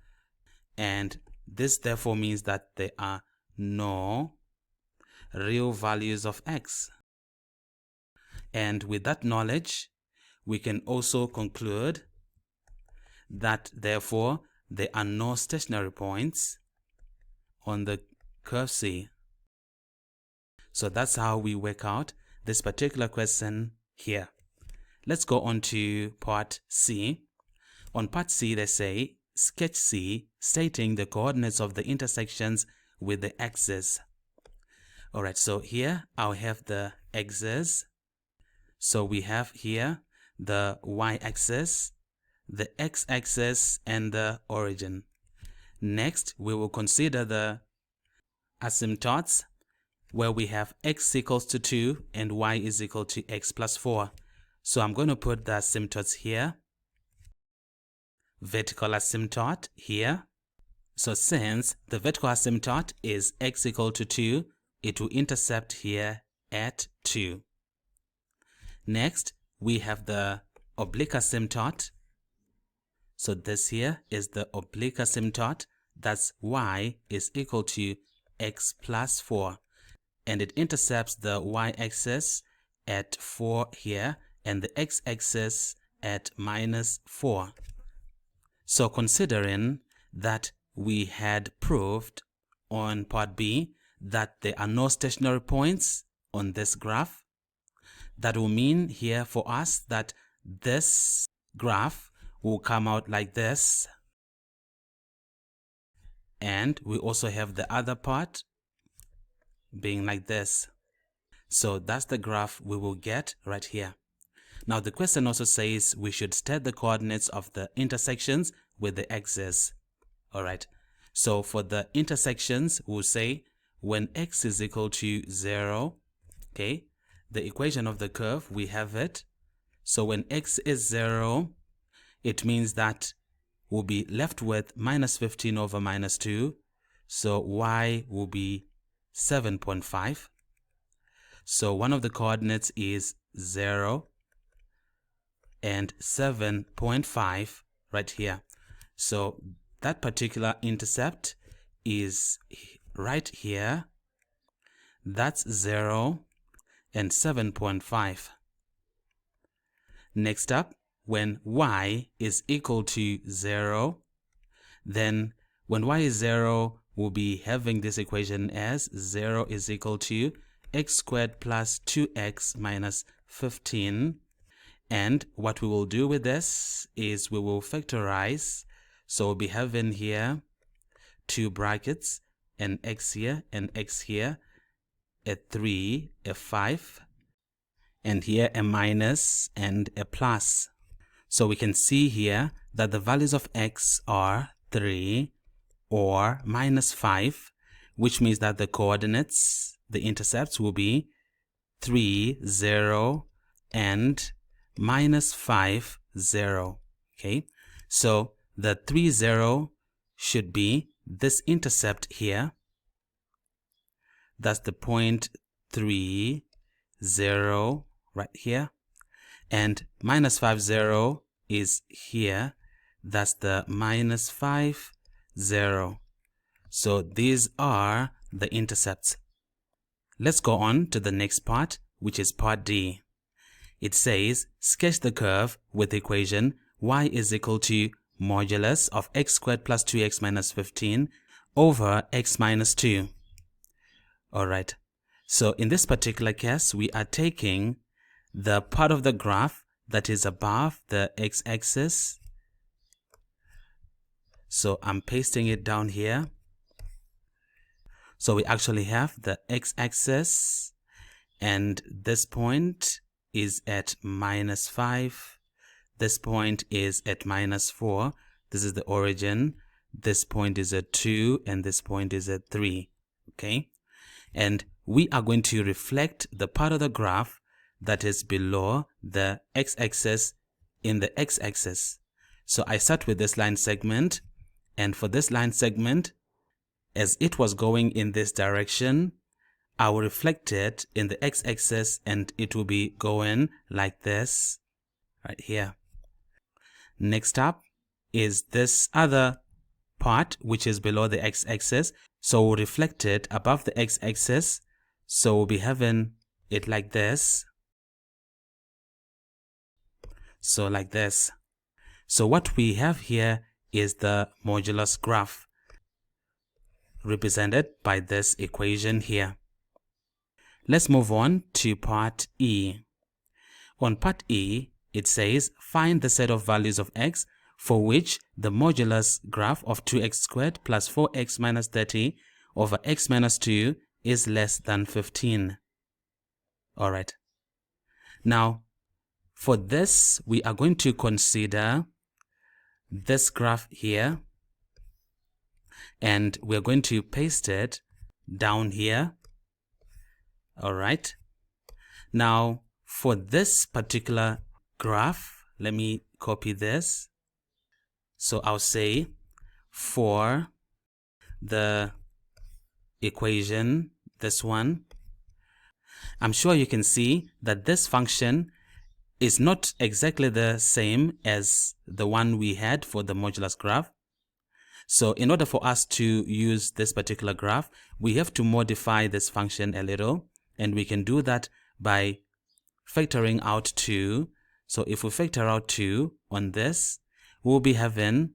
and this therefore means that there are no real values of x. And with that knowledge, we can also conclude that therefore there are no stationary points on the curve C. So that's how we work out this particular question here. Let's go on to part C. On part C, they say sketch C stating the coordinates of the intersections with the axis. Alright, so here I'll have the axis. So we have here the y-axis, the x-axis, and the origin. Next, we will consider the asymptotes, where we have x equals to 2 and y is equal to x plus 4. So I'm going to put the asymptotes here. Vertical asymptote here. So since the vertical asymptote is x equal to 2, it will intercept here at 2. Next, we have the oblique asymptote. So this here is the oblique asymptote. That's y is equal to x plus 4. And it intercepts the y-axis at 4 here, and the x-axis at -4. So considering that we had proved on part B that there are no stationary points on this graph, that will mean here for us that this graph will come out like this. And we also have the other part being like this. So that's the graph we will get right here. Now the question also says we should state the coordinates of the intersections with the x's. Alright, so for the intersections we'll say when x is equal to 0, okay, the equation of the curve, we have it. So when x is 0, it means that we'll be left with -15 over -2. So y will be 7.5. So one of the coordinates is 0 and 7.5 right here. So that particular intercept is right here. That's 0 and 7.5. Next up, when y is equal to 0, then when y is 0, we'll be having this equation as 0 is equal to x squared plus 2x minus 15. And what we will do with this is we will factorize. So we'll be having here 2 brackets, an x here, an x here, a 3, a 5, and here a minus and a plus. So we can see here that the values of x are 3 or -5, which means that the coordinates, the intercepts, will be 3, 0, and -5, 0. Okay, so the 3, 0 should be this intercept here. That's the point 3, 0 right here. And -5, 0 is here. That's the -5, 0. So these are the intercepts. Let's go on to the next part, which is part D. It says, sketch the curve with the equation y is equal to modulus of x squared plus 2x minus 15 over x minus 2. Alright, so in this particular case, we are taking the part of the graph that is above the x-axis. So I'm pasting it down here. So we actually have the x-axis, and this point is at -5. This point is at -4. This is the origin. This point is at 2, and this point is at 3. Okay? And we are going to reflect the part of the graph that is below the x-axis in the x-axis. So I start with this line segment, and for this line segment, as it was going in this direction, I will reflect it in the x-axis, and it will be going like this right here. Next up is this other part which is below the x-axis, so we'll reflect it above the x-axis. So we'll be having it like this. So like this. So what we have here is the modulus graph, represented by this equation here. Let's move on to part E. On part E, it says find the set of values of x for which the modulus graph of 2x squared plus 4x minus 30 over x minus 2 is less than 15. Alright. Now, for this, we are going to consider this graph here, and we're going to paste it down here. Alright. Now, for this particular graph, let me copy this. So I'll say for the equation, this one, I'm sure you can see that this function is not exactly the same as the one we had for the modulus graph. So in order for us to use this particular graph, we have to modify this function a little, and we can do that by factoring out 2. So if we factor out 2 on this, we'll be having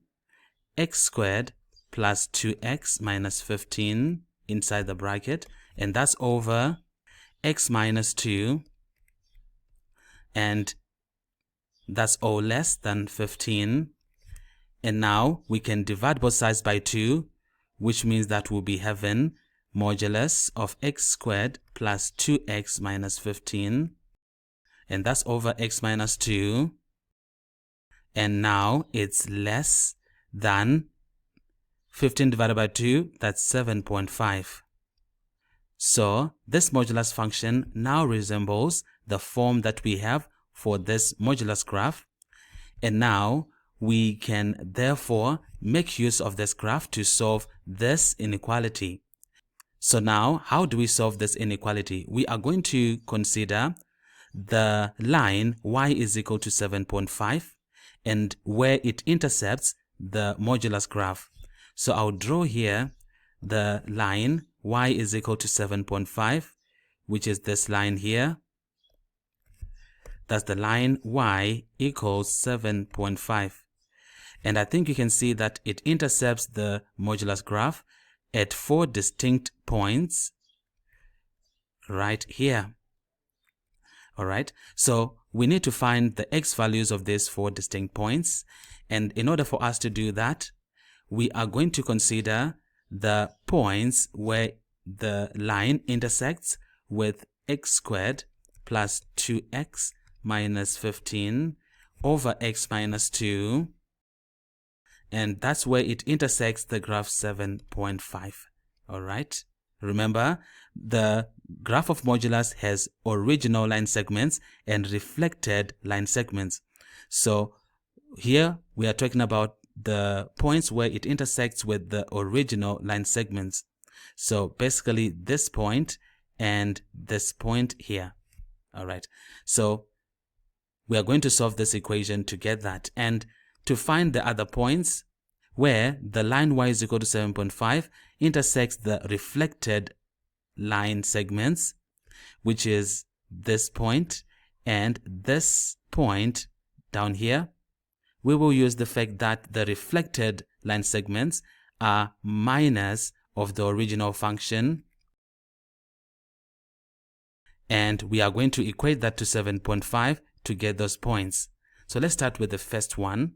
x squared plus 2x minus 15 inside the bracket, and that's over x minus 2, and that's all less than 15. And now we can divide both sides by 2, which means that we'll be having modulus of x squared plus 2x minus 15, and that's over x minus 2, and now it's less than 15 divided by 2, that's 7.5. So this modulus function now resembles the form that we have for this modulus graph, and now we can therefore make use of this graph to solve this inequality. So now, how do we solve this inequality? We are going to consider the line y is equal to 7.5 and where it intercepts the modulus graph. So I'll draw here the line y is equal to 7.5, which is this line here. That's the line y equals 7.5. And I think you can see that it intercepts the modulus graph at 4 distinct points right here. Alright, so we need to find the x values of these 4 distinct points, and in order for us to do that, we are going to consider the points where the line intersects with x squared plus 2x minus 15 over x minus 2, and that's where it intersects the graph 7.5. Alright, remember the graph of modulus has original line segments and reflected line segments. So here we are talking about the points where it intersects with the original line segments. So basically this point and this point here. Alright, so we are going to solve this equation to get that, and to find the other points where the line y is equal to 7.5 intersects the reflected line segments, which is this point and this point down here. We will use the fact that the reflected line segments are minus of the original function, and we are going to equate that to 7.5 to get those points. So let's start with the first one.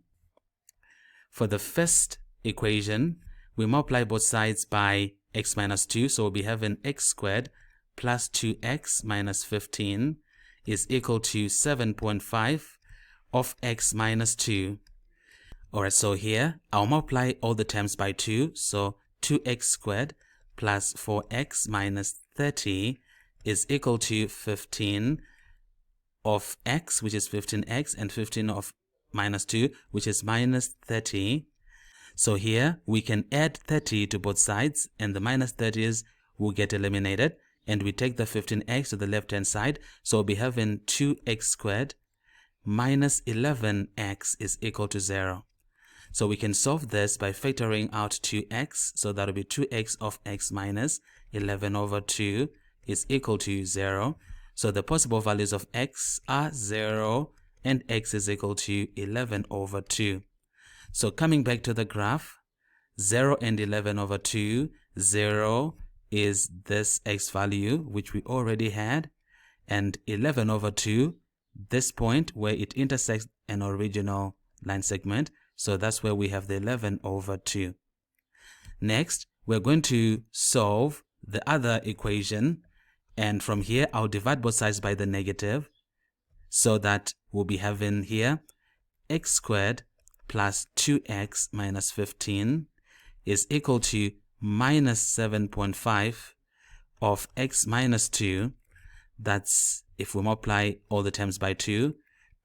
For the first equation, we multiply both sides by x minus 2, so we'll be having x squared plus 2x minus 15 is equal to 7.5 of x minus 2. Alright, so here I'll multiply all the terms by 2, so 2x squared plus 4x minus 30 is equal to 15 of x, which is 15x, and 15 of minus 2, which is minus 30. So here we can add 30 to both sides, and the minus 30s will get eliminated, and we take the 15x to the left hand side, so we'll be having 2x squared minus 11x is equal to 0. So we can solve this by factoring out 2x, so that will be 2x of x minus 11 over 2 is equal to 0. So the possible values of x are 0 and x is equal to 11 over 2. So coming back to the graph, 0 and 11 over 2, 0 is this x value which we already had, and 11 over 2, this point where it intersects an original line segment, so that's where we have the 11 over 2. Next, we're going to solve the other equation, and from here I'll divide both sides by the negative, so that we'll be having here x squared plus 2x minus 15 is equal to minus 7.5 of x minus 2. That's, if we multiply all the terms by 2,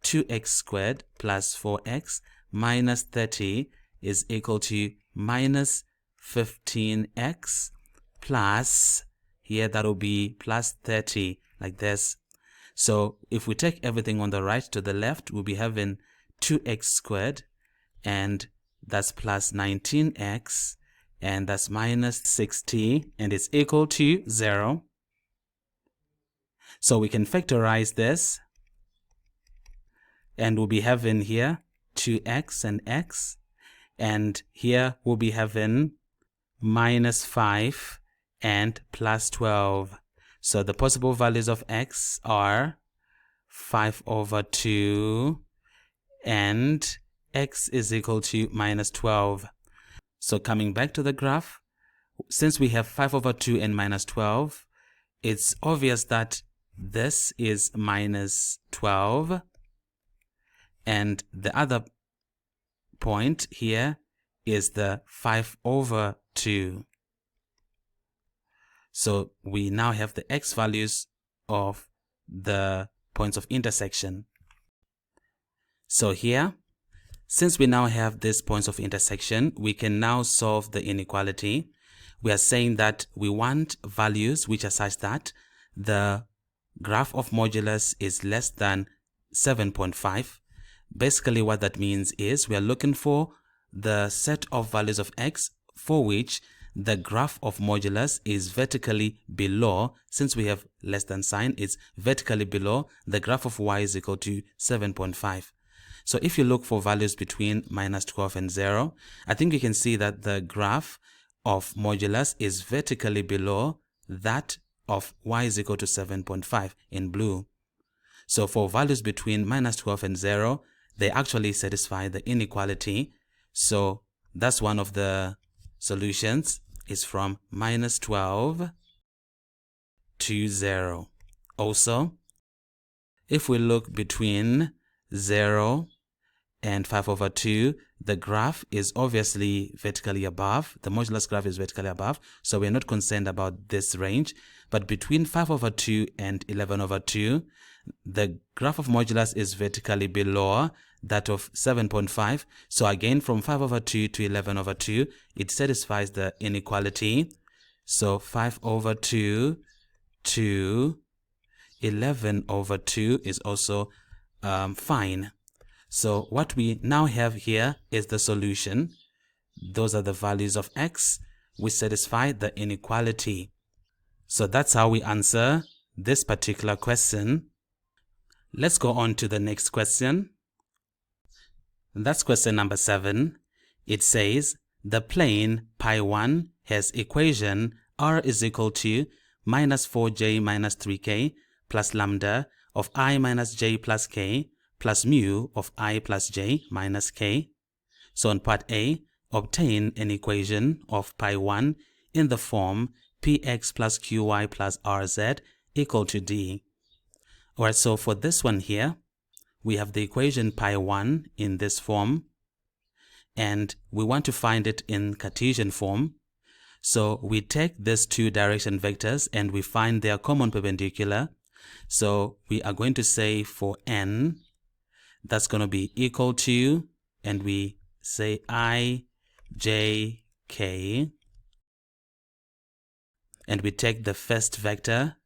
2x squared plus 4x minus 30 is equal to minus 15x plus, here that will be plus 30, like this. So if we take everything on the right to the left, we'll be having 2x squared, and that's plus 19x, and that's minus 60, and it's equal to 0. So we can factorize this, and we'll be having here 2x and x, and here we'll be having minus 5 and plus 12. So the possible values of x are 5 over 2 and x is equal to minus 12. So coming back to the graph, since we have 5 over 2 and minus 12, it's obvious that this is minus 12, and the other point here is the 5 over 2. So we now have the x values of the points of intersection. So here, since we now have these points of intersection, we can now solve the inequality. We are saying that we want values which are such that the graph of modulus is less than 7.5. Basically what that means is we are looking for the set of values of x for which the graph of modulus is vertically below, since we have less than sign, it's vertically below the graph of y is equal to 7.5. So if you look for values between minus 12 and 0, I think you can see that the graph of modulus is vertically below that of y is equal to 7.5 in blue. So for values between minus 12 and 0, they actually satisfy the inequality. So that's one of the solutions, is from minus 12 to 0. Also, if we look between 0 and 5 over 2, the graph is obviously vertically above. The modulus graph is vertically above, so we're not concerned about this range. But between 5 over 2 and 11 over 2, the graph of modulus is vertically below that of 7.5. So again, from 5 over 2 to 11 over 2, it satisfies the inequality. So 5 over 2 to 11 over 2 is also fine. So what we now have here is the solution. Those are the values of x which satisfy the inequality. So that's how we answer this particular question. Let's go on to the next question. That's question number 7. It says the plane pi1 has equation r is equal to minus 4j minus 3k plus lambda of I minus j plus k plus mu of I plus j minus k. So on part A, obtain an equation of pi1 in the form px plus qy plus rz equal to d. Alright, so for this one here, we have the equation pi1 in this form, and we want to find it in Cartesian form. So we take these two direction vectors and we find their common perpendicular. So we are going to say for n, that's going to be equal to, and we say I, j, k, and we take the first vector,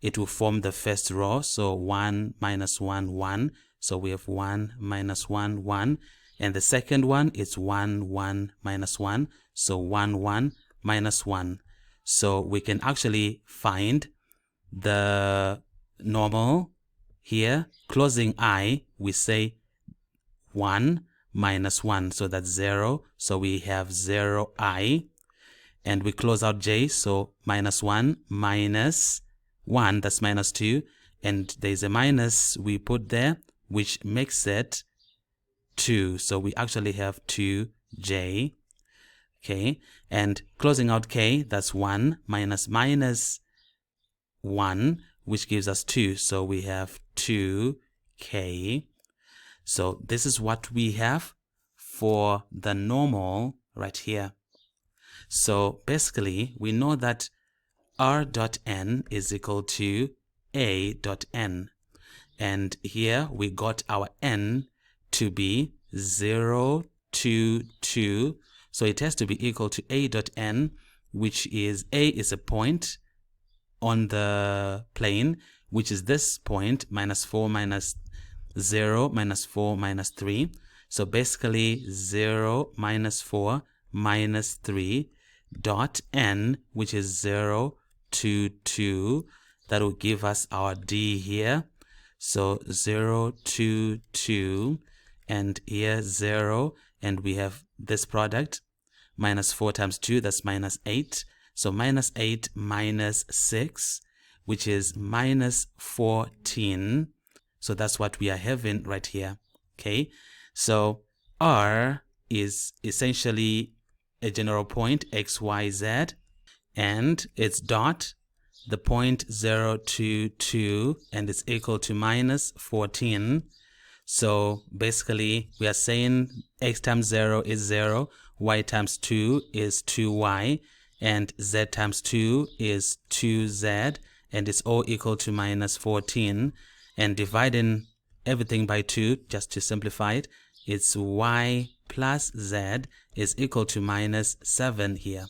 it will form the first row, so 1 minus 1, 1, so we have 1 minus 1, 1, and the second one is 1, 1 minus 1, so 1, 1 minus 1. So we can actually find the normal here, closing I, we say 1 minus 1, so that's 0, so we have 0i, and we close out j, so minus 1 minus 1, that's minus 2, and there's a minus we put there, which makes it 2, so we actually have 2j, okay, and closing out k, that's 1 minus minus 1, which gives us 2, so we have 2k. So this is what we have for the normal right here. So basically, we know that r dot n is equal to a dot n. And here we got our n to be 0, 2, 2. So it has to be equal to a dot n, which is a is a point on the plane, which is this point, minus 4 minus 0 minus 4 minus 3. So basically 0 minus 4 minus 3 dot n, which is 0, 2, 2. That will give us our d here. So 0, 2, 2, and here 0, and we have this product, minus 4 times 2, that's minus 8. So minus 8 minus 6, which is minus 14. So that's what we are having right here. Okay, so R is essentially a general point, x, y, z, and its dot, the point 0, 2, 2, and it's equal to minus 14. So basically we are saying x times 0 is 0, y times 2 is 2y, and z times 2 is 2z, and it's all equal to minus 14. And dividing everything by 2, just to simplify it, it's y plus z is equal to minus 7 here.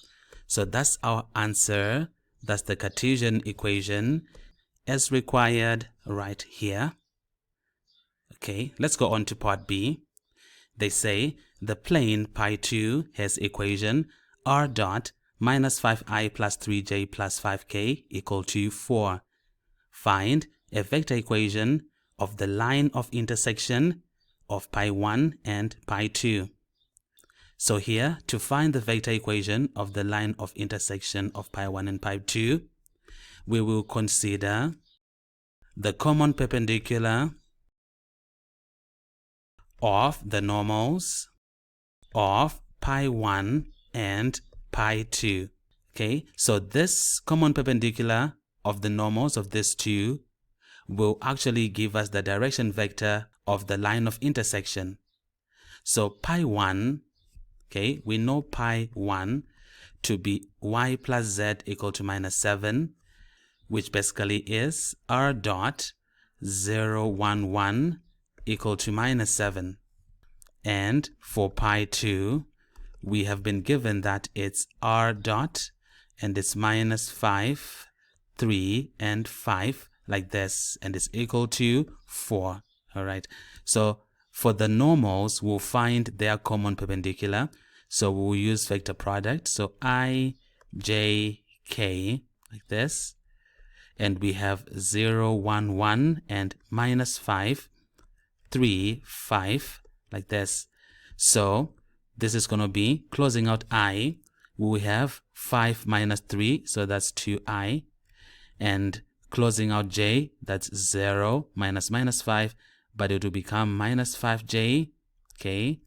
So that's our answer. That's the Cartesian equation as required right here. Okay, let's go on to part B. They say the plane pi2 has equation r dot minus 5i plus 3j plus 5k equal to 4. Find a vector equation of the line of intersection of pi1 and pi2. So here, to find the vector equation of the line of intersection of pi1 and pi2, we will consider the common perpendicular of the normals of pi1 and pi2. Okay, so this common perpendicular of the normals of these two will actually give us the direction vector of the line of intersection. So pi1, okay, we know pi1 to be y plus z equal to minus 7, which basically is r dot 0, 1, 1 equal to minus 7. And for pi2, we have been given that it's r dot, and it's minus 5, 3, and 5, like this, and it's equal to 4. All right, so for the normals, we'll find their common perpendicular. So we'll use vector product. So I, j, k, like this. And we have 0, 1, 1, and minus 5, 3, 5, like this. So this is going to be, closing out I, we have 5 minus 3, so that's 2i. And closing out j, that's 0 minus minus 5, but it will become minus 5j. Okay,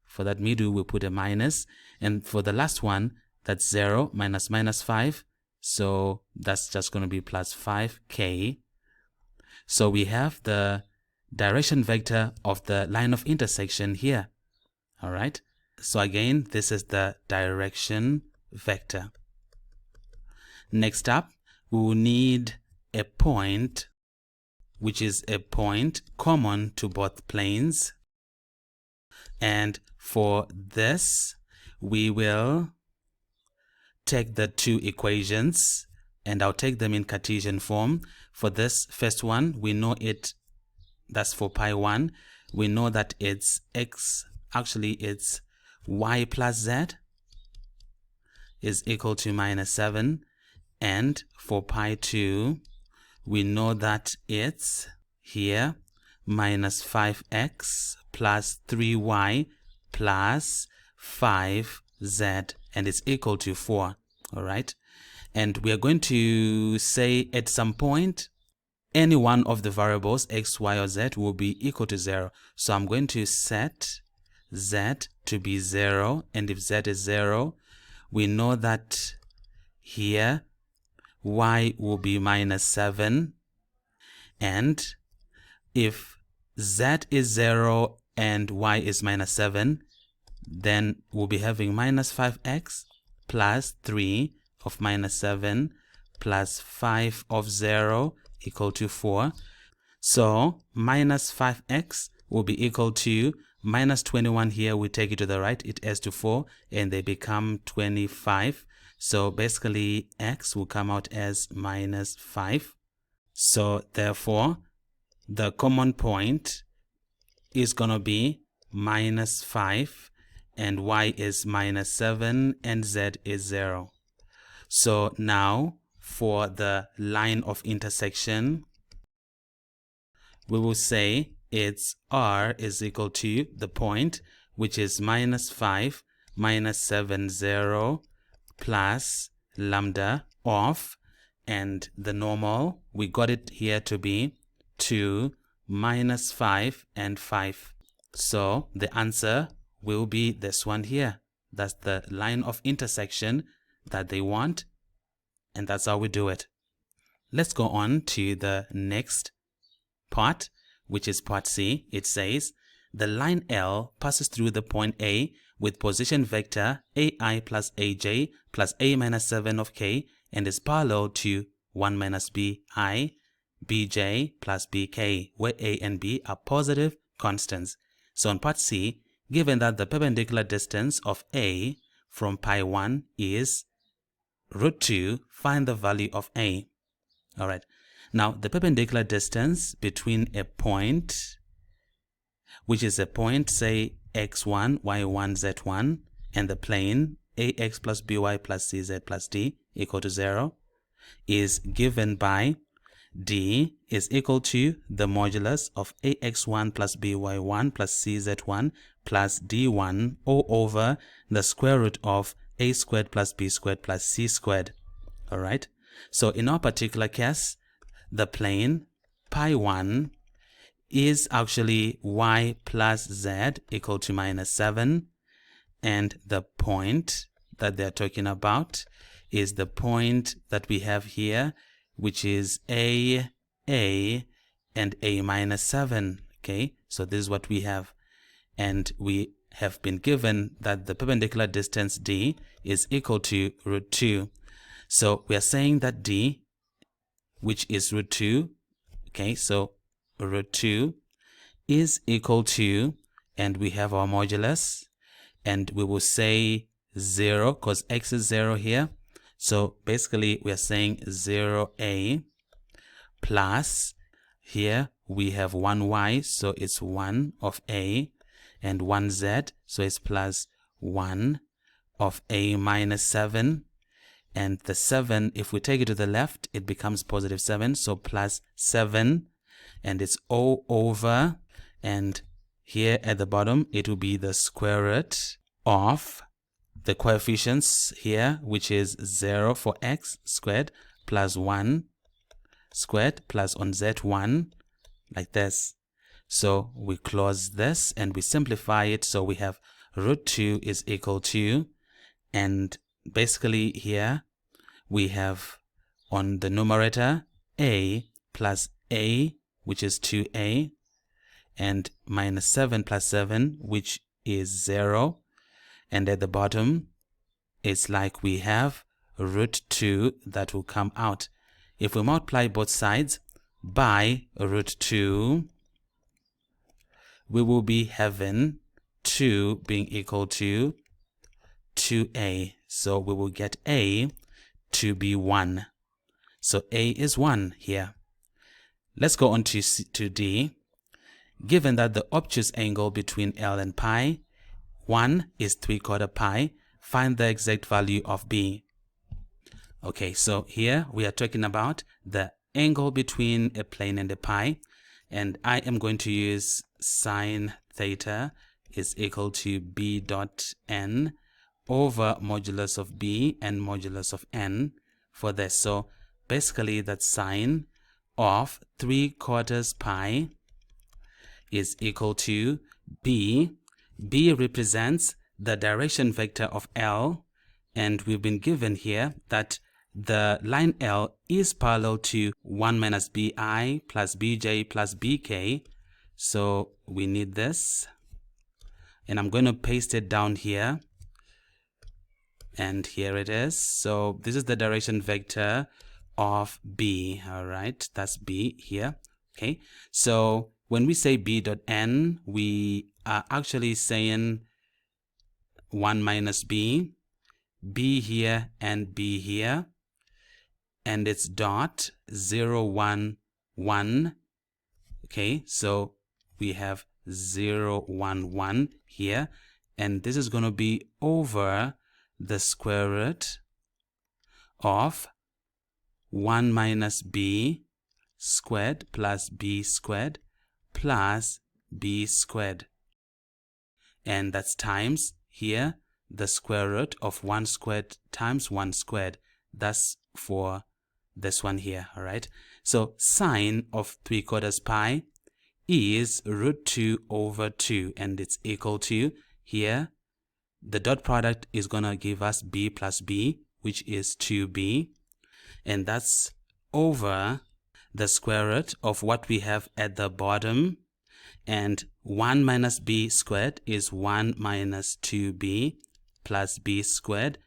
for that middle we put a minus, and for the last one, that's 0 minus minus 5, so that's just going to be plus 5k. So we have the direction vector of the line of intersection here. All right, so again, this is the direction vector. Next up, we will need a point, which is a point common to both planes. And for this, we will take the two equations, and I'll take them in Cartesian form. For this first one, we know it, that's for pi1. We know that it's x, actually it's y plus z is equal to minus 7. And for pi2, we know that it's here minus 5x plus 3y plus 5z, and it's equal to 4. All right, and we are going to say at some point any one of the variables x, y, or z will be equal to 0. So I'm going to set z to be 0, and if z is 0, we know that here y will be minus 7, and if z is 0 and y is minus 7, then we'll be having minus 5x plus 3 of minus 7 plus 5 of 0 equal to 4. So minus 5x will be equal to minus 21 here. We take it to the right, it adds to 4, and they become 25. So basically x will come out as minus 5. So therefore, the common point is going to be minus 5, and y is minus 7, and z is 0. So now for the line of intersection, we will say its r is equal to the point, which is minus 5 minus 7, 0 plus lambda of, and the normal, we got it here to be 2 minus 5 and 5. So the answer will be this one here. That's the line of intersection that they want, and that's how we do it. Let's go on to the next part, which is part C. It says the line L passes through the point A with position vector AI plus AJ plus A minus 7 of K and is parallel to 1 minus BI, BJ plus BK, where A and B are positive constants. So on part C, given that the perpendicular distance of A from pi 1 is root 2, find the value of A. Alright, now the perpendicular distance between a point, which is a point, say x1, y1, z1, and the plane ax plus by plus cz plus d equal to 0, is given by d is equal to the modulus of ax1 plus by1 plus cz1 plus d1 all over the square root of a squared plus b squared plus c squared. Alright, so in our particular case, the plane pi 1 is actually y plus z equal to minus 7, and the point that they're talking about is the point that we have here, which is a and a minus 7. Okay, so this is what we have, and we have been given that the perpendicular distance d is equal to root 2. So we are saying that d, which is root 2, okay, so root 2 is equal to, and we have our modulus, and we will say 0 because x is 0 here. So basically we are saying 0a plus, here we have 1y, so it's 1 of a, and 1z, so it's plus 1 of a minus 7. And the 7, if we take it to the left, it becomes positive 7, so plus 7, and it's all over, and here at the bottom it will be the square root of the coefficients here, which is 0 for x squared plus 1 squared plus on z1, like this. So we close this and we simplify it, so we have root 2 is equal to, and basically here we have on the numerator a plus a, which is 2a, and minus 7 plus 7, which is 0, and at the bottom it's like we have root 2 that will come out. If we multiply both sides by root 2, we will be having 2 being equal to 2a, so we will get a to be 1. So a is 1 here. Let's go on to D. Given that the obtuse angle between L and pi 1 is 3/4 pi, find the exact value of B. Okay, so here we are talking about the angle between a plane and a pi, and I am going to use sine theta is equal to B dot n over modulus of B and modulus of n for this. So basically that's sine of 3/4 pi is equal to B. B represents the direction vector of L, and we've been given here that the line L is parallel to 1 minus BI plus BJ plus BK. So we need this, and I'm going to paste it down here, and here it is. So this is the direction vector of B. All right, that's B here. Okay, so when we say B dot n, we are actually saying 1 minus B, B here and B here, and it's dot 0, 1, 1. Okay, so we have 0, 1, 1 here, and this is going to be over the square root of 1 minus B squared plus B squared plus b squared. And that's times here the square root of 1 squared times 1 squared. That's for this one here, all right? So sine of 3/4 pi is √2/2, and it's equal to, here, the dot product is going to give us b plus b, which is 2b, and that's over the square root of what we have at the bottom, and 1 minus b squared is 1 minus 2b plus b squared,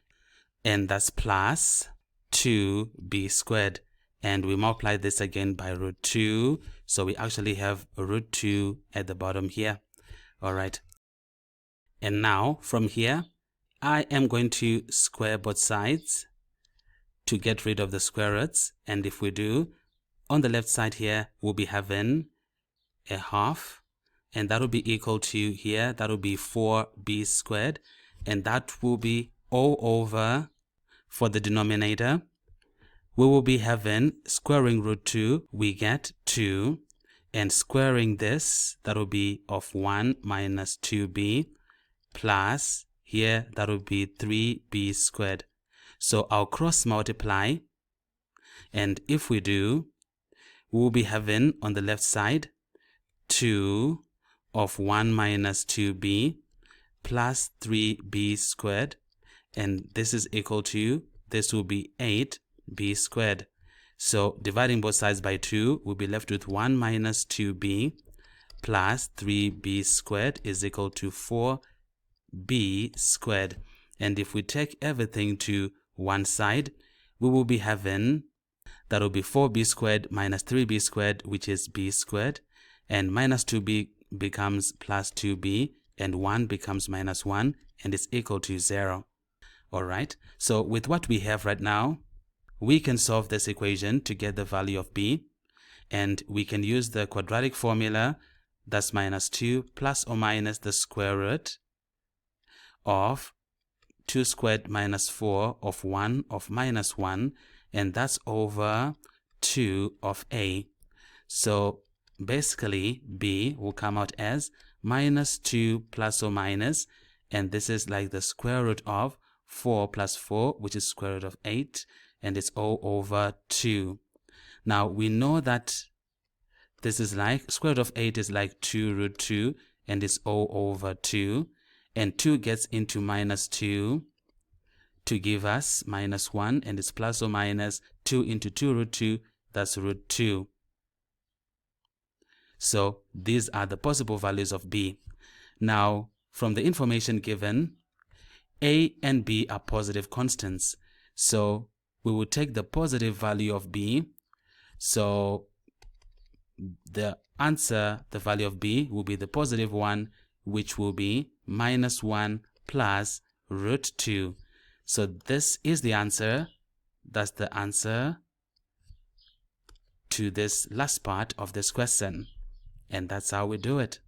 and that's plus 2b squared, and we multiply this again by √2, so we actually have √2 at the bottom here. All right, and now from here I am going to square both sides to get rid of the square roots, and if we do, on the left side here we'll be having a half, and that will be equal to, here, that will be 4b squared, and that will be all over, for the denominator, we will be having squaring √2, we get 2, and squaring this, that will be of 1 minus 2b, plus, here, that will be 3b squared. So I'll cross multiply, and if we do, we will be having on the left side 2 of 1 minus 2b plus 3b squared, and this is equal to, this will be 8b squared. So dividing both sides by 2, we'll be left with 1 minus 2b plus 3b squared is equal to 4b squared. And if we take everything to one side, we will be having, that will be 4b squared minus 3b squared, which is b squared, and minus 2b becomes plus 2b, and 1 becomes minus 1, and it's equal to 0. All right, so with what we have right now, we can solve this equation to get the value of b, and we can use the quadratic formula, that's minus 2 plus or minus the square root of 2 squared minus 4 of 1 of minus 1, and that's over 2 of a. So basically b will come out as minus 2 plus or minus, and this is like the square root of 4 plus 4, which is square root of 8, and it's all over 2. Now we know that this is like, square root of 8 is like 2√2, and it's all over 2, and 2 gets into minus 2 to give us minus 1, and it's plus or minus 2 into 2√2, that's √2. So these are the possible values of b. Now from the information given, a and b are positive constants, so we will take the positive value of b. So the answer, the value of b, will be the positive one, which will be minus 1 plus √2. So this is the answer. That's the answer to this last part of this question, and that's how we do it.